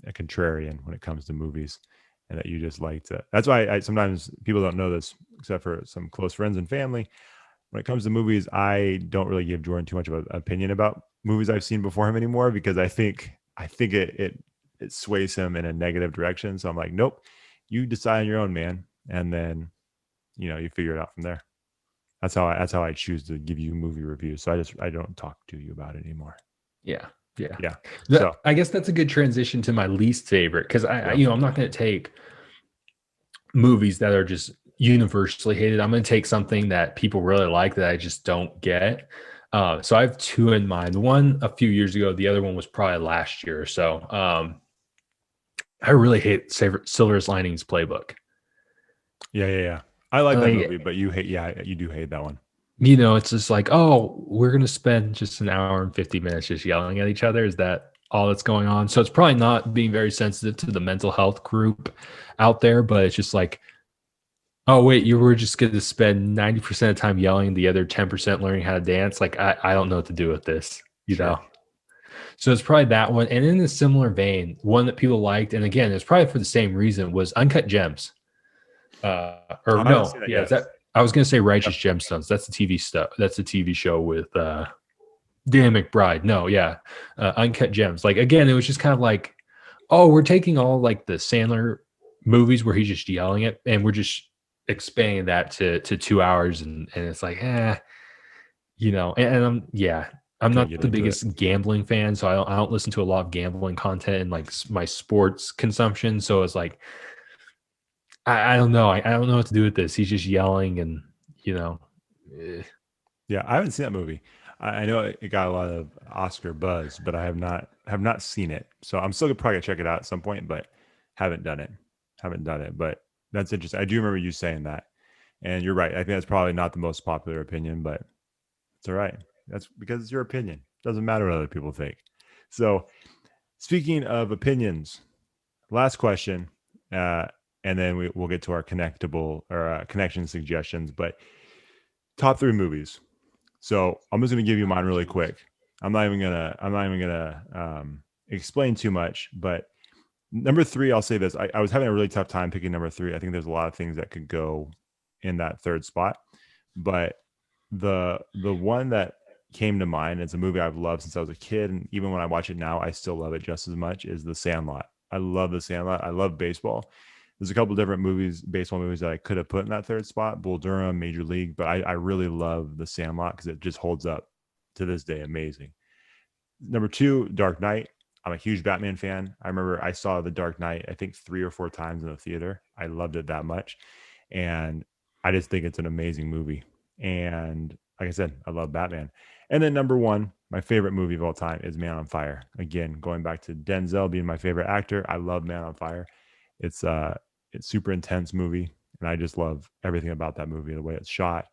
Speaker 3: a contrarian when it comes to movies, and that you just like to. That's why I sometimes people don't know this, except for some close friends and family. When it comes to movies, I don't really give Jordan too much of an opinion about movies I've seen before him anymore, because I think it sways him in a negative direction. So I'm like, nope, you decide on your own, man, and then you figure it out from there. That's how I choose to give you movie reviews. So I don't talk to you about it anymore.
Speaker 4: Yeah.
Speaker 3: So
Speaker 4: I guess that's a good transition to my least favorite, because I'm not going to take movies that are just universally hated. I'm going to take something that people really like that I just don't get. So I have two in mind. One a few years ago, the other one was probably last year or so. I really hate Silver's Linings Playbook.
Speaker 3: Yeah. I like that movie, but you do hate that one.
Speaker 4: It's just like, oh, we're going to spend just an hour and 50 minutes just yelling at each other. Is that all that's going on? So it's probably not being very sensitive to the mental health group out there, but it's just like, oh, wait, you were just going to spend 90% of the time yelling, the other 10% learning how to dance. Like, I don't know what to do with this, know? So it's probably that one. And in a similar vein, one that people liked, and again, it's probably for the same reason, was Uncut Gems. I was going to say Righteous Gemstones. That's the TV stuff. That's the TV show with Dan McBride. No, yeah. Uncut Gems. Like, again, it was just kind of like, oh, we're taking all like the Sandler movies where he's just yelling it, and we're just expanding that to 2 hours. And it's like, and I'm not the biggest gambling fan, so I don't listen to a lot of gambling content in like my sports consumption. So it's like, I don't know. I don't know what to do with this. He's just yelling, and
Speaker 3: Yeah, I haven't seen that movie. I know it got a lot of Oscar buzz, but I have not seen it. So I'm still probably gonna check it out at some point, but haven't done it. But that's interesting. I do remember you saying that, and you're right. I think that's probably not the most popular opinion, but it's all right. That's because it's your opinion. It doesn't matter what other people think. So, speaking of opinions, last question. And then we'll get to our connectable or connection suggestions. But top 3 movies. So I'm just gonna give you mine really quick. I'm not even gonna explain too much. But number 3, I'll say this: I was having a really tough time picking number 3. I think there's a lot of things that could go in that third spot. But the one that came to mind, it's a movie I've loved since I was a kid, and even when I watch it now, I still love it just as much, is The Sandlot. I love The Sandlot. I love baseball. There's a couple different baseball movies that I could have put in that third spot, Bull Durham, Major League, but I really love The Sandlot because it just holds up to this day. Amazing. Number 2, Dark Knight. I'm a huge Batman fan. I remember I saw The Dark Knight, I think 3 or 4 times in the theater. I loved it that much. And I just think it's an amazing movie. And like I said, I love Batman. And then number 1, my favorite movie of all time is Man on Fire. Again, going back to Denzel being my favorite actor, I love Man on Fire. It's super intense movie, and I just love everything about that movie, the way it's shot,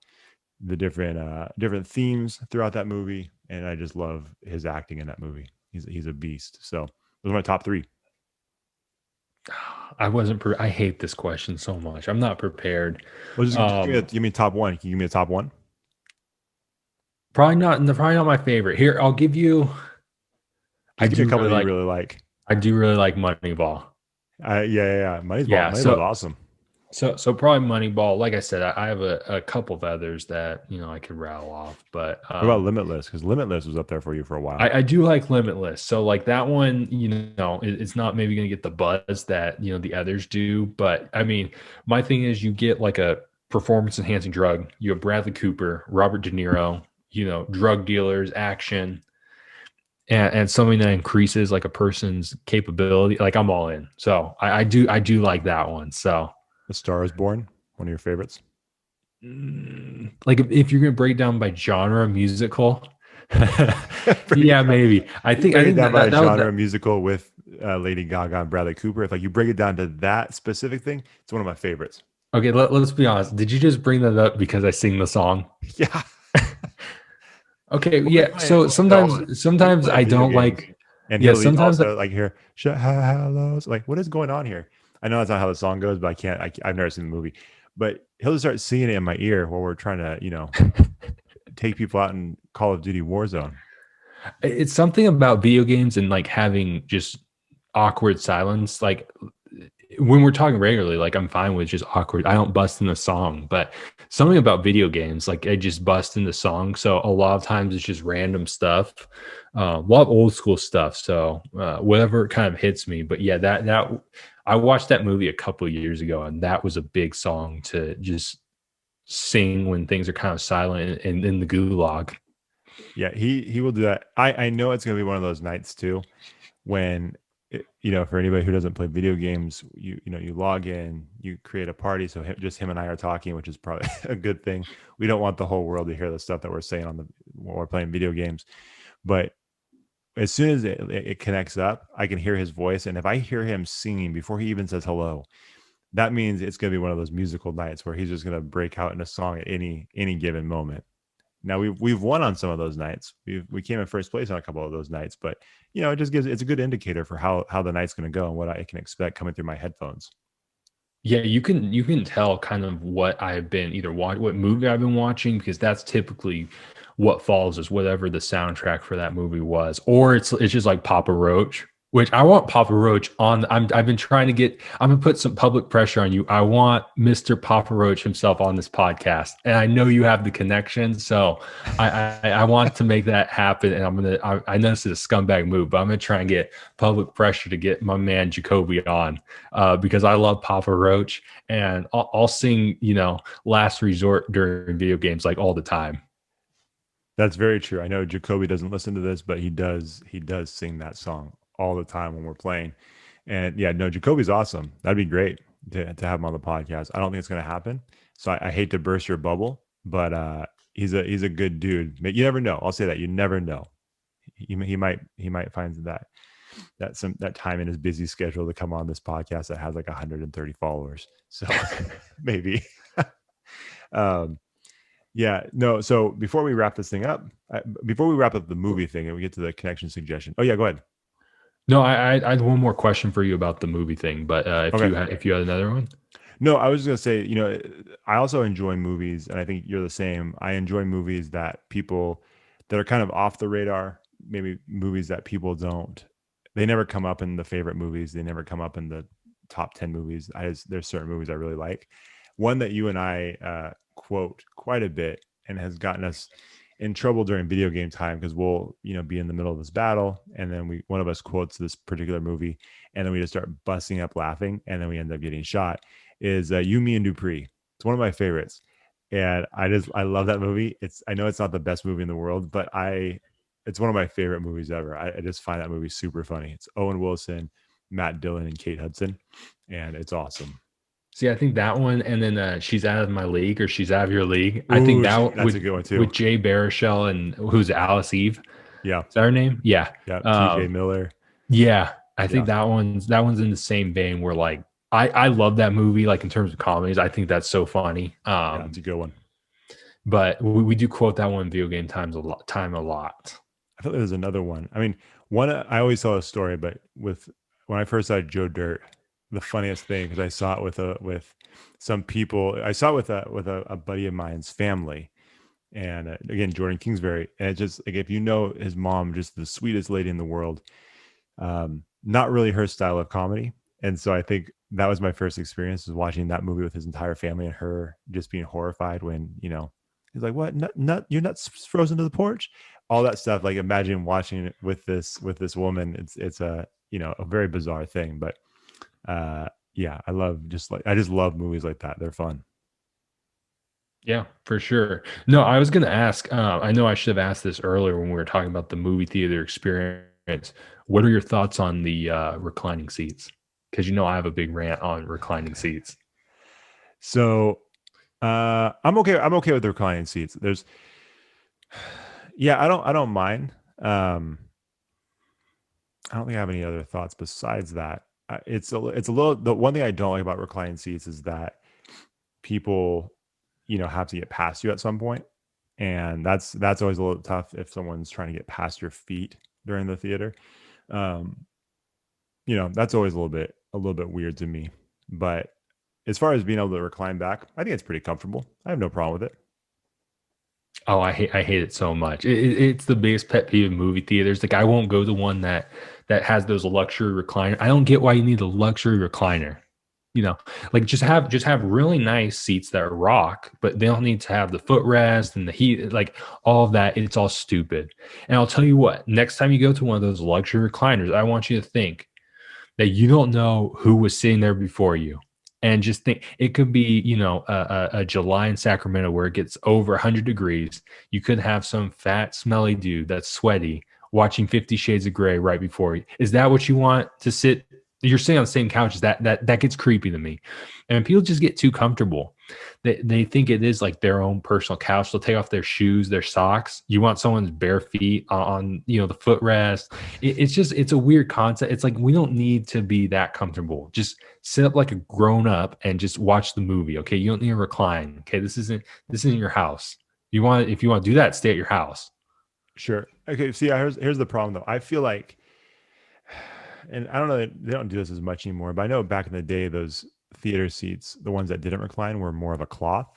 Speaker 3: the different themes throughout that movie, and I just love his acting in that movie. He's a beast. So those are my top three.
Speaker 4: I hate this question so much. I'm not prepared.
Speaker 3: Well, just give me top one. Can you give me a top one?
Speaker 4: Probably not my favorite. Here, I'll give you.
Speaker 3: I do a couple that you really like.
Speaker 4: I do really like Moneyball.
Speaker 3: Yeah. Moneyball's awesome.
Speaker 4: So probably Moneyball. Like I said, I have a couple of others that I could rattle off. But
Speaker 3: what about Limitless? Because Limitless was up there for you for a while.
Speaker 4: I do like Limitless. So like that one, it's not maybe going to get the buzz that the others do. But I mean, my thing is you get like a performance enhancing drug. You have Bradley Cooper, Robert De Niro, drug dealers, action, and something that increases like a person's capability. Like I'm all in. So I do like that one. So.
Speaker 3: A Star Is Born, one of your favorites?
Speaker 4: Like if you're going to break it down by genre musical, yeah, maybe. I think
Speaker 3: that by genre musical with Lady Gaga and Bradley Cooper. If like you break it down to that specific thing, it's one of my favorites.
Speaker 4: Okay, let's be honest. Did you just bring that up because I sing the song?
Speaker 3: Yeah.
Speaker 4: Okay, yeah. So sometimes I don't like.
Speaker 3: And yeah, sometimes also like hear hellos. Like, what is going on here? I know that's not how the song goes, but I can't. I've never seen the movie, but he'll just start singing it in my ear while we're trying to, take people out in Call of Duty Warzone.
Speaker 4: It's something about video games and like having just awkward silence. Like when we're talking regularly, like I'm fine with just awkward. I don't bust in the song, but something about video games, like I just bust in the song. So a lot of times it's just random stuff. A lot of old school stuff. So whatever kind of hits me. But yeah, that I watched that movie a couple of years ago, and that was a big song to just sing when things are kind of silent in the gulag.
Speaker 3: Yeah, he will do that. I know it's going to be one of those nights too, when for anybody who doesn't play video games, you log in, you create a party, so just him and I are talking, which is probably a good thing. We don't want the whole world to hear the stuff that we're saying when we're playing video games, but as soon as it connects up, I can hear his voice. And if I hear him singing before he even says hello, that means it's going to be one of those musical nights where he's just going to break out in a song at any given moment. Now we've won on some of those nights. We came in first place on a couple of those nights, but it just it's a good indicator for how the night's going to go and what I can expect coming through my headphones.
Speaker 4: Yeah, you can tell kind of what I've been what movie I've been watching, because that's typically what follows is whatever the soundtrack for that movie was, or it's just like Papa Roach, which I want Papa Roach on. I've been trying to get. I'm gonna put some public pressure on you. I want Mr. Papa Roach himself on this podcast, and I know you have the connection, so I want to make that happen. And I know this is a scumbag move, but I'm gonna try and get public pressure to get my man Jacoby on, because I love Papa Roach, and I'll sing Last Resort during video games like all the time.
Speaker 3: That's very true. I know Jacoby doesn't listen to this, but he does sing that song all the time when we're playing. And yeah, no, Jacoby's awesome. That'd be great to have him on the podcast. I don't think it's going to happen. So I hate to burst your bubble, but he's a good dude. You never know. I'll say that. You never know. He might find that time in his busy schedule to come on this podcast that has like 130 followers. So maybe. Yeah, no. So before we wrap this thing up, before we wrap up the movie thing and we get to the connection suggestion. Oh yeah, go ahead.
Speaker 4: No, I had one more question for you about the movie thing, but if you had another one.
Speaker 3: No, I was just gonna say, I also enjoy movies, and I think you're the same. I enjoy movies that are kind of off the radar, maybe movies that people they never come up in the favorite movies. They never come up in the top 10 movies. There's certain movies I really like. One that you and I quote quite a bit and has gotten us in trouble during video game time, because we'll be in the middle of this battle, and then one of us quotes this particular movie, and then we just start busting up laughing, and then we end up getting shot, is You, Me, and Dupree. It's one of my favorites, and I love that movie. I know it's not the best movie in the world, but it's one of my favorite movies ever. I just find that movie super funny. It's Owen Wilson, Matt Dillon, and Kate Hudson, and it's awesome.
Speaker 4: See, I think that one, and then She's Out of My League, or She's Out of Your League. I think that's a good one too, with Jay Baruchel and who's Alice Eve.
Speaker 3: Yeah.
Speaker 4: Is that her name? Yeah.
Speaker 3: Yeah. TJ Miller.
Speaker 4: Yeah. I think
Speaker 3: Yeah.
Speaker 4: that one's in the same vein where like I love that movie, like in terms of comedies. I think that's so funny.
Speaker 3: Yeah, it's a good one.
Speaker 4: But we do quote that one in video game time a lot.
Speaker 3: I thought there was another one. I mean, one I always tell a story, but with when I first saw Joe Dirt, the funniest thing because I saw it with some people. I saw it with a buddy of mine's family, and again Jordan Kingsbury, and it just like if you know his mom, just the sweetest lady in the world. Not really her style of comedy, and so I think that was my first experience was watching that movie with his entire family and her just being horrified when he's like, "What? Nut? Your nuts frozen to the porch?" All that stuff. Like imagine watching it with this woman. It's a a very bizarre thing, but yeah, I just love movies like that. They're fun.
Speaker 4: Yeah, for sure. No, I was going to ask. I know I should have asked this earlier when we were talking about the movie theater experience. What are your thoughts on the reclining seats? Because I have a big rant on reclining seats.
Speaker 3: So I'm okay. I'm okay with the reclining seats. Yeah, I don't mind. I don't think I have any other thoughts besides that. It's a little. The one thing I don't like about reclining seats is that people, have to get past you at some point, and that's always a little tough if someone's trying to get past your feet during the theater. That's always a little bit weird to me. But as far as being able to recline back, I think it's pretty comfortable. I have no problem with it.
Speaker 4: Oh, I hate it so much. It's the biggest pet peeve of movie theaters. Like I won't go to one that has those luxury recliner. I don't get why you need a luxury recliner. Like just have really nice seats that rock, but they don't need to have the footrest and the heat, like all of that. It's all stupid. And I'll tell you what, next time you go to one of those luxury recliners, I want you to think that you don't know who was sitting there before you. And just think it could be, a July in Sacramento where it gets over 100 degrees. You could have some fat, smelly dude that's sweaty watching 50 Shades of Grey right before you. Is that what you want to sit? You're sitting on the same couch. That gets creepy to me. And people just get too comfortable. They think it is like their own personal couch. They'll take off their shoes, their socks. You want someone's bare feet on the footrest. It's a weird concept. It's like we don't need to be that comfortable. Just sit up like a grown up and just watch the movie. Okay, you don't need to recline. Okay, this isn't your house. If you want to do that, stay at your house.
Speaker 3: Sure. Okay. See, here's the problem though. I feel like, and I don't know, they don't do this as much anymore, but I know back in the day, those theater seats, the ones that didn't recline, were more of a cloth.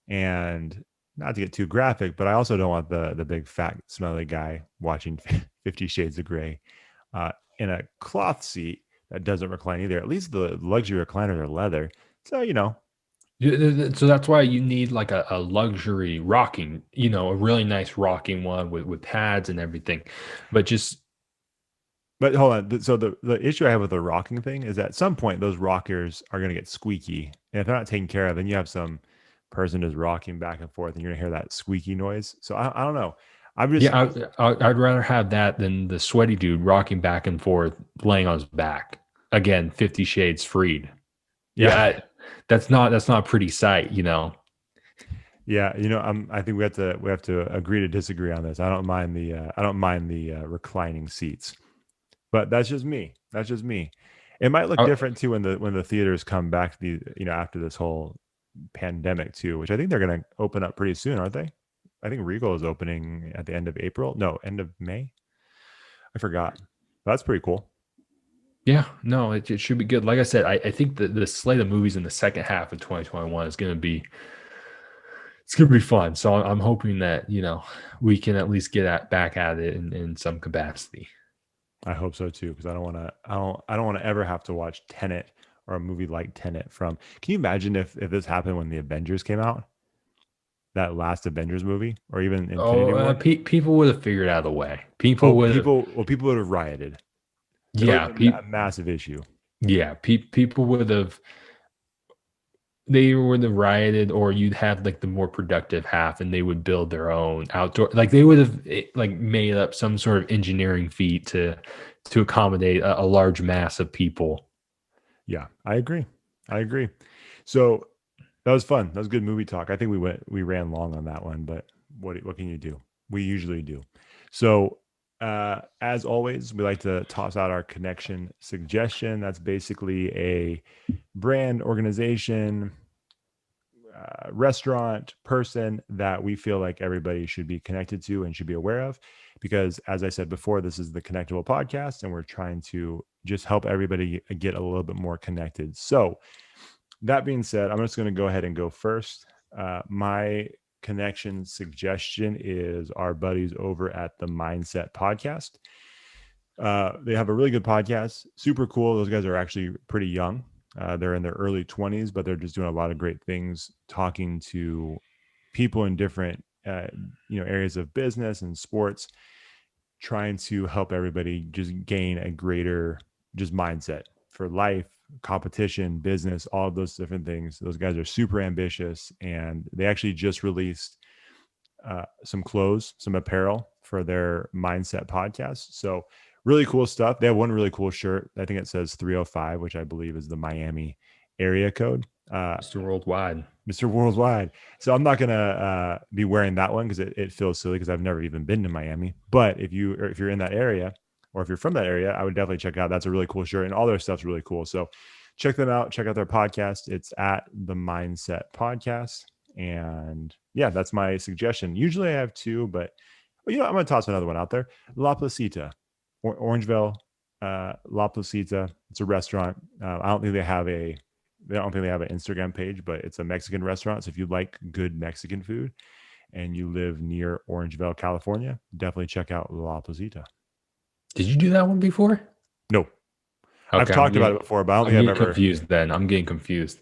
Speaker 3: And not to get too graphic, but I also don't want the big fat smelly guy watching 50 Shades of Grey in a cloth seat that doesn't recline either. At least the luxury recliners are leather. So,
Speaker 4: So that's why you need like a luxury rocking, a really nice rocking one with pads and everything.
Speaker 3: But hold on. So the issue I have with the rocking thing is at some point those rockers are going to get squeaky. And if they're not taken care of, then you have some person just rocking back and forth and you're going to hear that squeaky noise. So I don't know.
Speaker 4: I'd rather have that than the sweaty dude rocking back and forth, laying on his back. Again, 50 Shades freed. Yeah. That's not a pretty sight, Yeah,
Speaker 3: I think we have to agree to disagree on this. I don't mind the reclining seats. But that's just me. It might look different too when the theaters come back after this whole pandemic too, which I think they're going to open up pretty soon, aren't they? I think Regal is opening at the end of April. No, end of May. I forgot. But that's pretty cool.
Speaker 4: Yeah, no, it should be good. Like I said, I think the slate of movies in the second half of 2021 is going to be fun. So I'm hoping that we can at least get back at it in some capacity.
Speaker 3: I hope so too, because I don't want to ever have to watch Tenet or a movie like Tenet from. Can you imagine if this happened when the Avengers came out? That last Avengers movie, or even Infinity War?
Speaker 4: People would have figured out a way. People would
Speaker 3: have rioted.
Speaker 4: Yeah,
Speaker 3: a massive issue.
Speaker 4: Yeah, people would have. They would have rioted, or you'd have like the more productive half, and they would build their own outdoor. Like they would have like made up some sort of engineering feat to accommodate a large mass of people.
Speaker 3: Yeah, I agree. So that was fun. That was good movie talk. I think we ran long on that one, but what can you do? We usually do. So, as always, we like to toss out our connection suggestion. That's basically a brand, organization, restaurant, person that we feel like everybody should be connected to and should be aware of. Because, as I said before, this is the Connectable podcast, and we're trying to just help everybody get a little bit more connected. So, that being said, I'm just going to go ahead and go first. My connection suggestion is our buddies over at the Mindset Podcast. They have a really good podcast, super cool. Those guys are actually pretty young. They're in their early 20s, but they're just doing a lot of great things, talking to people in different areas of business and sports, trying to help everybody just gain a greater just mindset for life, competition, business, all of those different things. Those guys are super ambitious, and they actually just released some clothes, some apparel for their Mindset podcast. So really cool stuff. They have one really cool shirt. I think it says 305, which I believe is the Miami area code.
Speaker 4: Mr. Worldwide.
Speaker 3: Mr. Worldwide. So I'm not gonna be wearing that one because it feels silly because I've never even been to Miami. But if you're in that area, or if you're from that area, I would definitely check out. That's a really cool shirt, and all their stuff's really cool. So check them out. Check out their podcast. It's at the Mindset Podcast. And yeah, that's my suggestion. Usually I have two, but I'm going to toss another one out there. La Placita, Orangeville, La Placita. It's a restaurant. I don't think they have an Instagram page, but it's a Mexican restaurant. So if you like good Mexican food and you live near Orangeville, California, definitely check out La Placita.
Speaker 4: Did you do that one before?
Speaker 3: No. Okay, I've talked about it before, but I don't think I've ever.
Speaker 4: Confused then. I'm getting confused.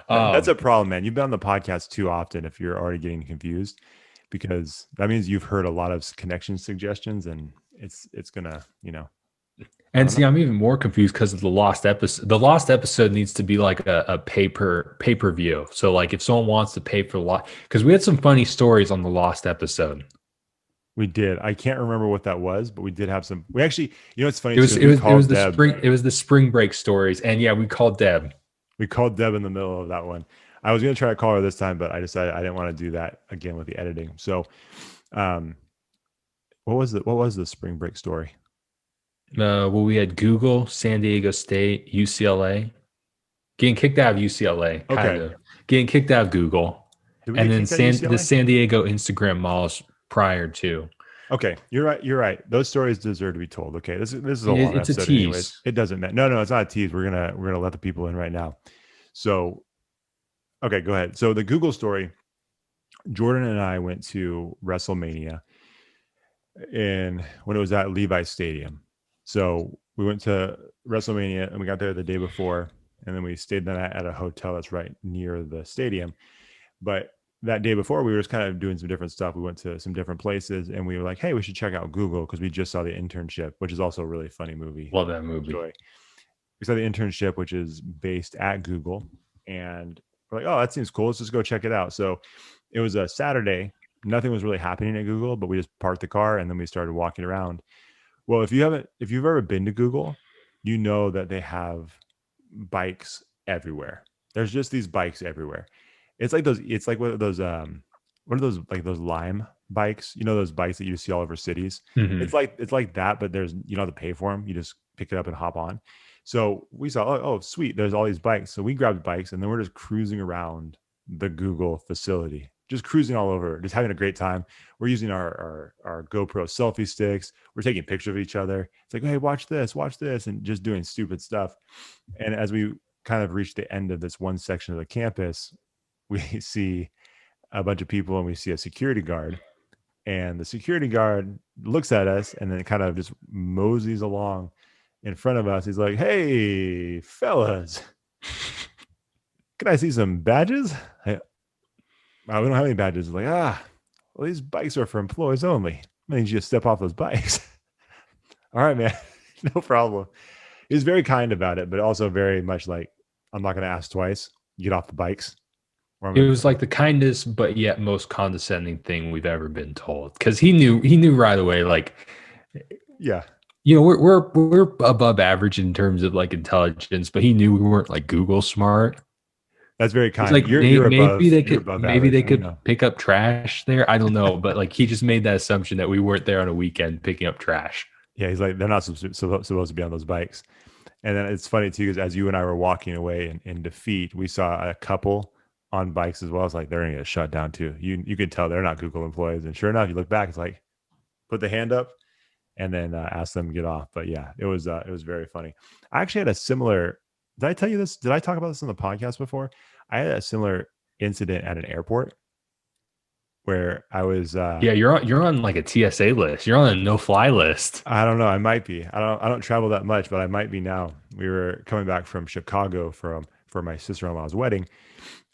Speaker 3: That's a problem, man. You've been on the podcast too often if you're already getting confused, because that means you've heard a lot of connection suggestions, and it's gonna,
Speaker 4: And see, I'm even more confused because of the lost episode. The lost episode needs to be like a pay-per-view. So like if someone wants to pay for because we had some funny stories on the lost episode.
Speaker 3: We did. I can't remember what that was, but we did have some. We actually, it's funny.
Speaker 4: It was the spring break stories, and yeah, we called Deb.
Speaker 3: We called Deb in the middle of that one. I was going to try to call her this time, but I decided I didn't want to do that again with the editing. So, what was the spring break story?
Speaker 4: Well, we had Google, San Diego State, UCLA, getting kicked out of UCLA.
Speaker 3: Okay.
Speaker 4: Getting kicked out of Google, and then the San Diego Instagram malls prior to.
Speaker 3: Okay, you're right. Those stories deserve to be told. Okay, this is a long
Speaker 4: it's
Speaker 3: episode.
Speaker 4: A tease.
Speaker 3: Anyways. It doesn't matter. No, it's not a tease. We're gonna let the people in right now. So, okay, go ahead. So the Google story. Jordan and I went to WrestleMania when it was at Levi's Stadium. So we went to WrestleMania and we got there the day before, and then we stayed the night at a hotel that's right near the stadium. But that day before, we were just kind of doing some different stuff. We went to some different places, and we were like, hey, we should check out Google because we just saw The Internship, which is also a really funny movie.
Speaker 4: Love that movie.
Speaker 3: We saw The Internship, which is based at Google, and we're like, oh, that seems cool. Let's just go check it out. So it was a Saturday. Nothing was really happening at Google, but we just parked the car, and then we started walking around. Well, if you've ever been to Google, you know that they have bikes everywhere. There's just these bikes everywhere. It's like what are those like those Lime bikes? Those bikes that you see all over cities.
Speaker 4: Mm-hmm.
Speaker 3: It's like that, but there's you don't have to pay for them. You just pick it up and hop on. So we saw, oh sweet, there's all these bikes. So we grabbed bikes, and then we're just cruising around the Google facility, just cruising all over, just having a great time. We're using our GoPro selfie sticks. We're taking pictures of each other. It's like, hey, watch this, and just doing stupid stuff. And as we kind of reach the end of this one section of the campus, we see a bunch of people, and we see a security guard, and the security guard looks at us and then kind of just moseys along in front of us. He's like, hey, fellas, can I see some badges? We don't have any badges. Like, well, these bikes are for employees only. I need you to step off those bikes. All right, man. No problem. He was very kind about it, but also very much like, I'm not going to ask twice. Get off the bikes.
Speaker 4: It was like the kindest, but yet most condescending thing we've ever been told. Because he knew right away. Like,
Speaker 3: yeah,
Speaker 4: we're above average in terms of like intelligence, but he knew we weren't like Google smart.
Speaker 3: That's very
Speaker 4: It's
Speaker 3: kind.
Speaker 4: like
Speaker 3: You're above,
Speaker 4: maybe they
Speaker 3: you're
Speaker 4: could
Speaker 3: above average. I know.
Speaker 4: pick up trash there. I don't know, but like he just made that assumption that we weren't there on a weekend picking up trash.
Speaker 3: Yeah, he's like, they're not supposed to be on those bikes. And then it's funny too, because as you and I were walking away in defeat, we saw a couple on bikes as well. It's like they're gonna get shut down too. You can tell they're not Google employees. And sure enough, you look back, it's like put the hand up and then ask them to get off. But yeah, it was very funny. I actually had a similar. Did I tell you this? Did I talk about this on the podcast before? I had a similar incident at an airport where I was.
Speaker 4: Yeah, you're on like a TSA list. You're on a no fly list.
Speaker 3: I don't know. I might be. I don't travel that much, but I might be now. We were coming back from Chicago for my sister-in-law's wedding,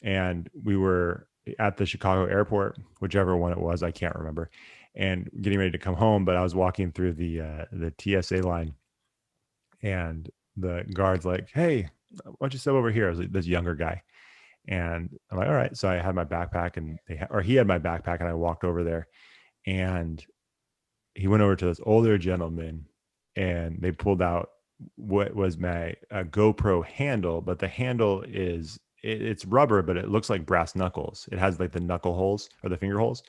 Speaker 3: and we were at the Chicago airport, whichever one it was, I can't remember, and getting ready to come home. But I was walking through the TSA line, and the guard's like, "Hey, why don't you step over here?" I was like, this younger guy, and I'm like, "All right." So I had my backpack, and he had my backpack, and I walked over there, and he went over to this older gentleman and they pulled out what was my GoPro handle, but the handle it's rubber, but it looks like brass knuckles. It has like the knuckle holes or the finger holes,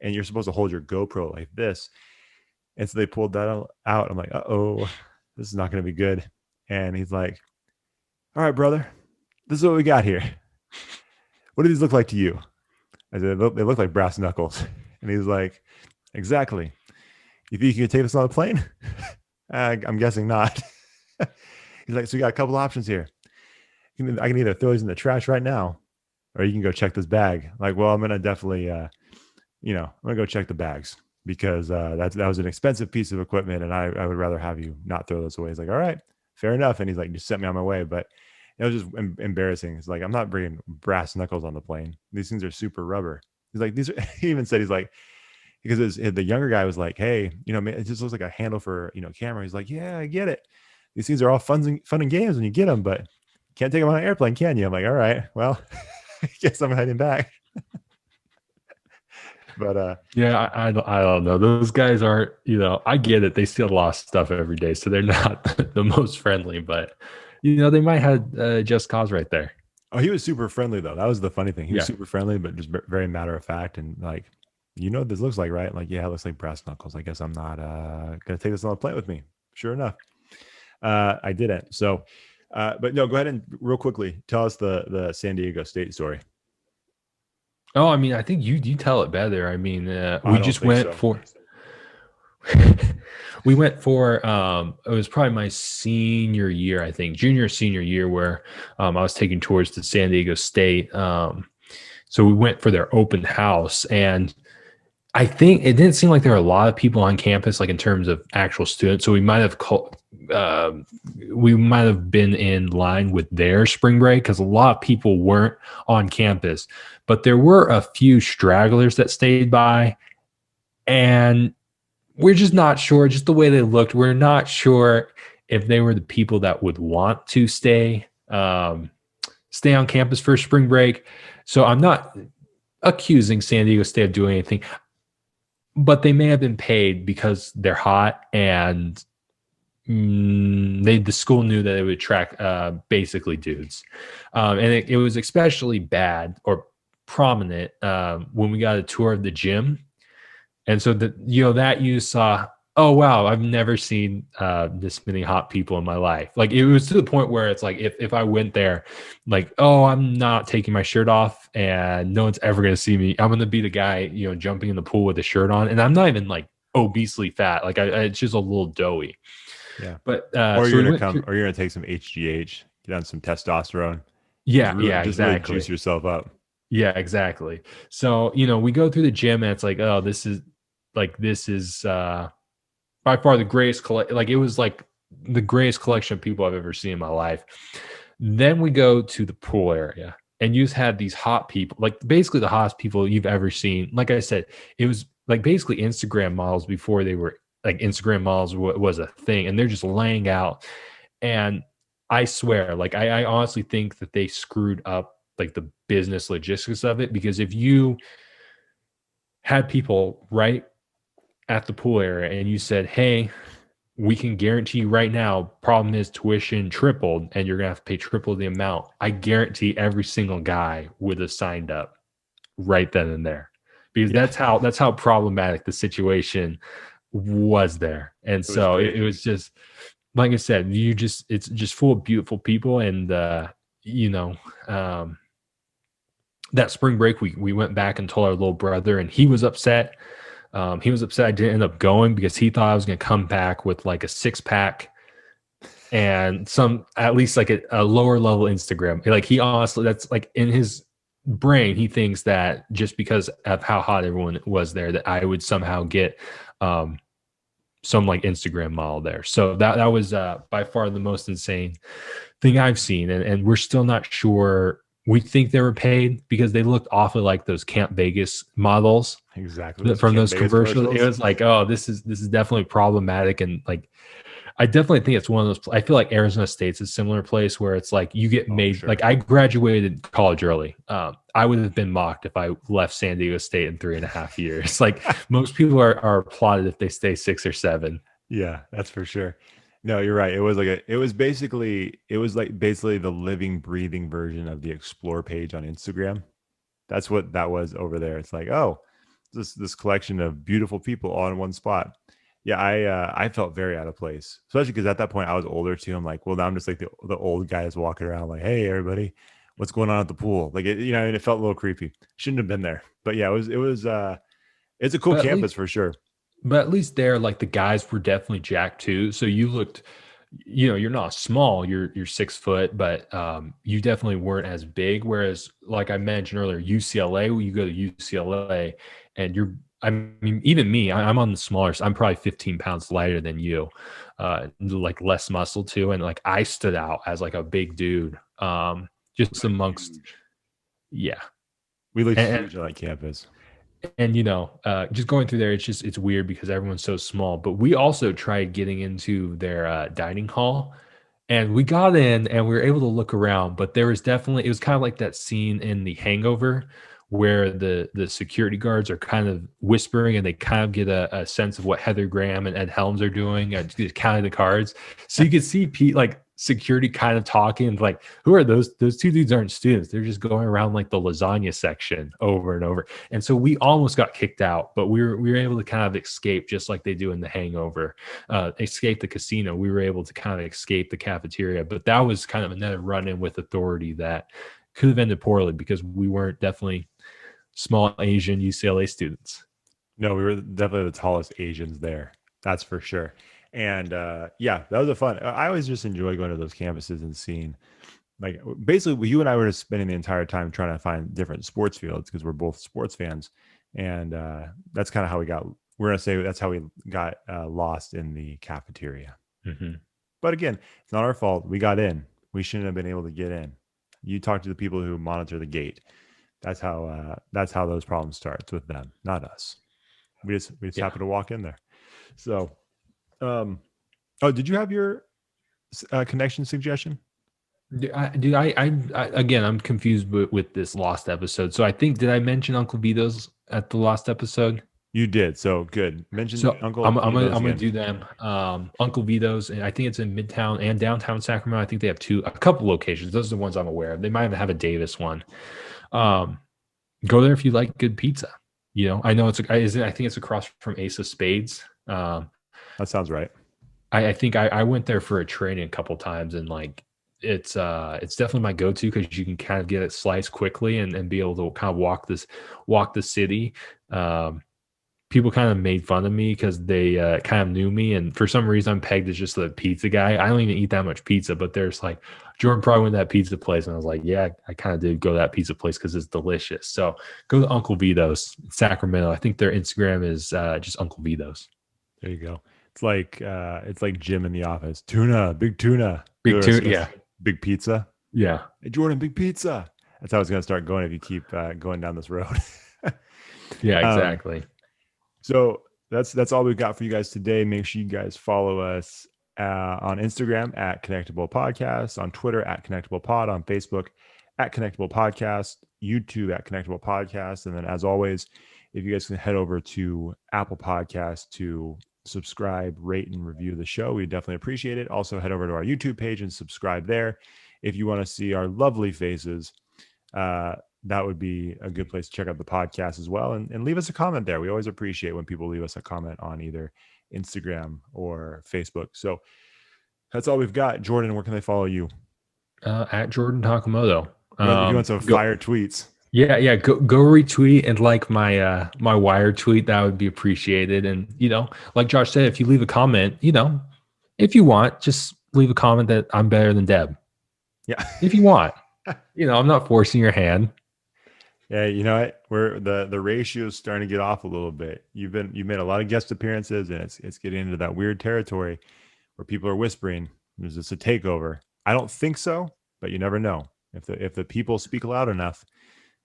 Speaker 3: and you're supposed to hold your GoPro like this. And so they pulled that out. I'm like, uh-oh, this is not going to be good. And he's like, all right, brother, this is what we got here. What do these look like to you? I said, they look like brass knuckles. And he's like, exactly. You think you can take this on a plane? I'm guessing not. He's like, so you got a couple options here. I can either throw these in the trash right now, or you can go check this bag. Like, well, I'm gonna definitely, I'm gonna go check the bags because that was an expensive piece of equipment, and I would rather have you not throw this away. He's like, all right, fair enough. And he's like, just sent me on my way. But it was just embarrassing. It's like, I'm not bringing brass knuckles on the plane. These things are super rubber. He's like, these are. He even said, he's like. Because the younger guy was like, hey, man, it just looks like a handle for, camera. He's like, yeah, I get it. These things are all fun and games when you get them, but can't take them on an airplane, can you? I'm like, all right, well, I guess I'm heading back. But
Speaker 4: yeah, I don't know. Those guys aren't, I get it. They steal a lot of stuff every day, so they're not the most friendly, but they might have just cause right there.
Speaker 3: Oh, he was super friendly though. That was the funny thing. He was super friendly, but just very matter of fact and like, what this looks like, right? Like, yeah, it looks like brass knuckles. I guess I'm not gonna take this on a plane with me. Sure enough, I didn't. So, but no, go ahead and real quickly tell us the San Diego State story.
Speaker 4: Oh, I mean, I think you tell it better. I mean, we just went for. We went for it was probably my senior year, I think, senior year, where I was taking tours to San Diego State. So we went for their open house, and I think it didn't seem like there were a lot of people on campus, like in terms of actual students. So we might have been in line with their spring break because a lot of people weren't on campus, but there were a few stragglers that stayed by, and we're just not sure. Just the way they looked, we're not sure if they were the people that would want to stay on campus for spring break. So I'm not accusing San Diego State of doing anything. But they may have been paid because they're hot, and the school knew that it would attract basically dudes. And it was especially bad or prominent when we got a tour of the gym. And so that you saw, oh wow, I've never seen this many hot people in my life. Like it was to the point where it's like if I went there, like, oh, I'm not taking my shirt off and no one's ever gonna see me. I'm gonna be the guy, jumping in the pool with the shirt on, and I'm not even like obesely fat. Like it's just a little doughy.
Speaker 3: Yeah,
Speaker 4: but
Speaker 3: or you're gonna take some HGH, get on some testosterone.
Speaker 4: Yeah,
Speaker 3: just
Speaker 4: exactly.
Speaker 3: Really juice yourself up.
Speaker 4: Yeah, exactly. So we go through the gym, and it's like, oh, this is by far the greatest like it was like the greatest collection of people I've ever seen in my life. Then we go to the pool area, and you just had these hot people, like basically the hottest people you've ever seen. Like I said, it was like basically Instagram models before they were like Instagram models was a thing, and they're just laying out. And I swear, like I honestly think that they screwed up like the business logistics of it, because if you had people right at the pool area and you said, hey, we can guarantee you right now, problem is tuition tripled and you're going to have to pay triple the amount. I guarantee every single guy would have signed up right then and there, because that's how problematic the situation was there. And so it was just, like I said, it's just full of beautiful people. And, that spring break, we went back and told our little brother, and he was upset. He was upset I didn't end up going because he thought I was going to come back with like a 6-pack and at least like a lower level Instagram. Like, he honestly, that's like in his brain, he thinks that just because of how hot everyone was there, that I would somehow get some like Instagram model there. So that was by far the most insane thing I've seen. And we're still not sure. We think they were paid because they looked awfully like those Camp Vegas models.
Speaker 3: Exactly.
Speaker 4: From those commercials. It was like, oh, this is definitely problematic. And like, I definitely think it's one of those. I feel like Arizona State's a similar place where it's like you get made. Sure. Like, I graduated college early. I would have been mocked if I left San Diego State in 3.5 years. Like, most people are applauded if they stay 6 or 7.
Speaker 3: Yeah, that's for sure. No, you're right. It was basically the living, breathing version of the Explore page on Instagram. That's what that was over there. It's like, oh, this collection of beautiful people all in one spot. Yeah, I felt very out of place, especially because at that point I was older too. I'm like, well, now I'm just like the old guys walking around like, hey, everybody, what's going on at the pool? Like, it felt a little creepy. Shouldn't have been there, but yeah, it's a cool campus for sure.
Speaker 4: But at least there, like, the guys were definitely jacked too. So you looked, you're not small, you're 6 foot, but you definitely weren't as big. Whereas, like I mentioned earlier, UCLA, you go to UCLA and I mean, even me, I'm on the smaller side. I'm probably 15 pounds lighter than you, like less muscle too. And like, I stood out as like a big dude, just amongst, yeah.
Speaker 3: We looked huge on that campus.
Speaker 4: And, just going through there, it's weird because everyone's so small. But we also tried getting into their dining hall, and we got in and we were able to look around. But it was kind of like that scene in The Hangover where the security guards are kind of whispering and they kind of get a sense of what Heather Graham and Ed Helms are doing, counting the cards. So you could see Pete, like, security kind of talking like, who are those 2 dudes? Aren't students, they're just going around like the lasagna section over and over. And so we almost got kicked out, but we were able to kind of escape, just like they do in The Hangover, escape the casino. We were able to kind of escape the cafeteria, but that was kind of another run-in with authority that could have ended poorly because we weren't definitely small Asian UCLA students.
Speaker 3: No, we were definitely the tallest Asians there, that's for sure. And yeah, that was a fun. I always just enjoy going to those campuses and seeing, like, basically you and I were just spending the entire time trying to find different sports fields because we're both sports fans, and that's kind of how that's how we got lost in the cafeteria.
Speaker 4: Mm-hmm.
Speaker 3: But again, it's not our fault. We got in. We shouldn't have been able to get in. You talk to the people who monitor the gate. That's how those problems start, with them, not us. We just happen to walk in there. So. Did you have your connection suggestion?
Speaker 4: I again, I'm confused with this lost episode. So I think, did I mention Uncle Vito's at the lost episode?
Speaker 3: You did. So good. Mention Uncle.
Speaker 4: I'm gonna do them. Uncle Vito's, and I think it's in Midtown and downtown Sacramento. I think they have a couple locations. Those are the ones I'm aware of. They might even have a Davis one. Go there if you like good pizza. I know I think it's across from Ace of Spades.
Speaker 3: That sounds right.
Speaker 4: I think I went there for a training a couple times, and like, it's definitely my go-to because you can kind of get it sliced quickly and be able to kind of walk the city. People kind of made fun of me because they kind of knew me, and for some reason I'm pegged as just the pizza guy. I don't even eat that much pizza, but there's like, Jordan probably went to that pizza place, and I was like, yeah, I kind of did go to that pizza place because it's delicious. So go to Uncle Vito's in Sacramento. I think their Instagram is just Uncle Vito's.
Speaker 3: There you go. It's like Jim in The Office. Big tuna,
Speaker 4: yeah.
Speaker 3: Big pizza,
Speaker 4: yeah.
Speaker 3: Hey, Jordan, big pizza. That's how it's going to start going if you keep going down this road.
Speaker 4: Yeah, exactly.
Speaker 3: So that's all we've got for you guys today. Make sure you guys follow us on Instagram at Connectable Podcast, on Twitter at Connectable Pod, on Facebook at Connectable Podcast, YouTube at Connectable Podcast, and then as always, if you guys can head over to Apple Podcasts to subscribe, rate, and review the show. We definitely appreciate it. Also, head over to our YouTube page and subscribe there. If you want to see our lovely faces, that would be a good place to check out the podcast as well. And leave us a comment there. We always appreciate when people leave us a comment on either Instagram or Facebook. So that's all we've got. Jordan, where can they follow you?
Speaker 4: At Jordan Takimoto.
Speaker 3: If you want some fire tweets.
Speaker 4: Yeah. Go retweet and like my my wire tweet. That would be appreciated. And like Josh said, if you leave a comment, if you want, just leave a comment that I'm better than Deb.
Speaker 3: Yeah.
Speaker 4: If you want. I'm not forcing your hand.
Speaker 3: Yeah, you know what? We're the ratio is starting to get off a little bit. You've made a lot of guest appearances, and it's getting into that weird territory where people are whispering, "Is this a takeover?" I don't think so, but you never know. If the people speak loud enough,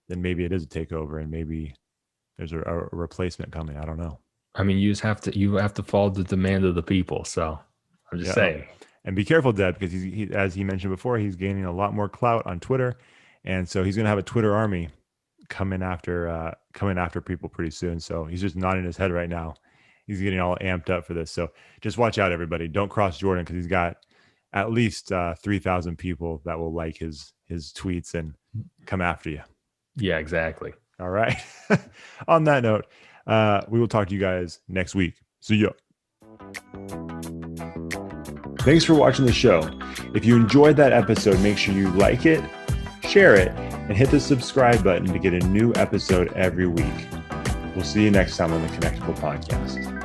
Speaker 3: then maybe it is a takeover, and maybe there's a replacement coming. I don't know.
Speaker 4: I mean, you have to follow the demand of the people. So I'm just saying.
Speaker 3: And be careful, Deb, because he, as he mentioned before, he's gaining a lot more clout on Twitter, and so he's going to have a Twitter army coming after people pretty soon. So he's just nodding his head right now. He's getting all amped up for this. So just watch out, everybody. Don't cross Jordan, because he's got at least 3,000 people that will like his tweets and come after you.
Speaker 4: Yeah, exactly.
Speaker 3: All right. On that note, we will talk to you guys next week. See ya. Thanks for watching the show. If you enjoyed that episode, make sure you like it, share it, and hit the subscribe button to get a new episode every week. We'll see you next time on the Connectable Podcast.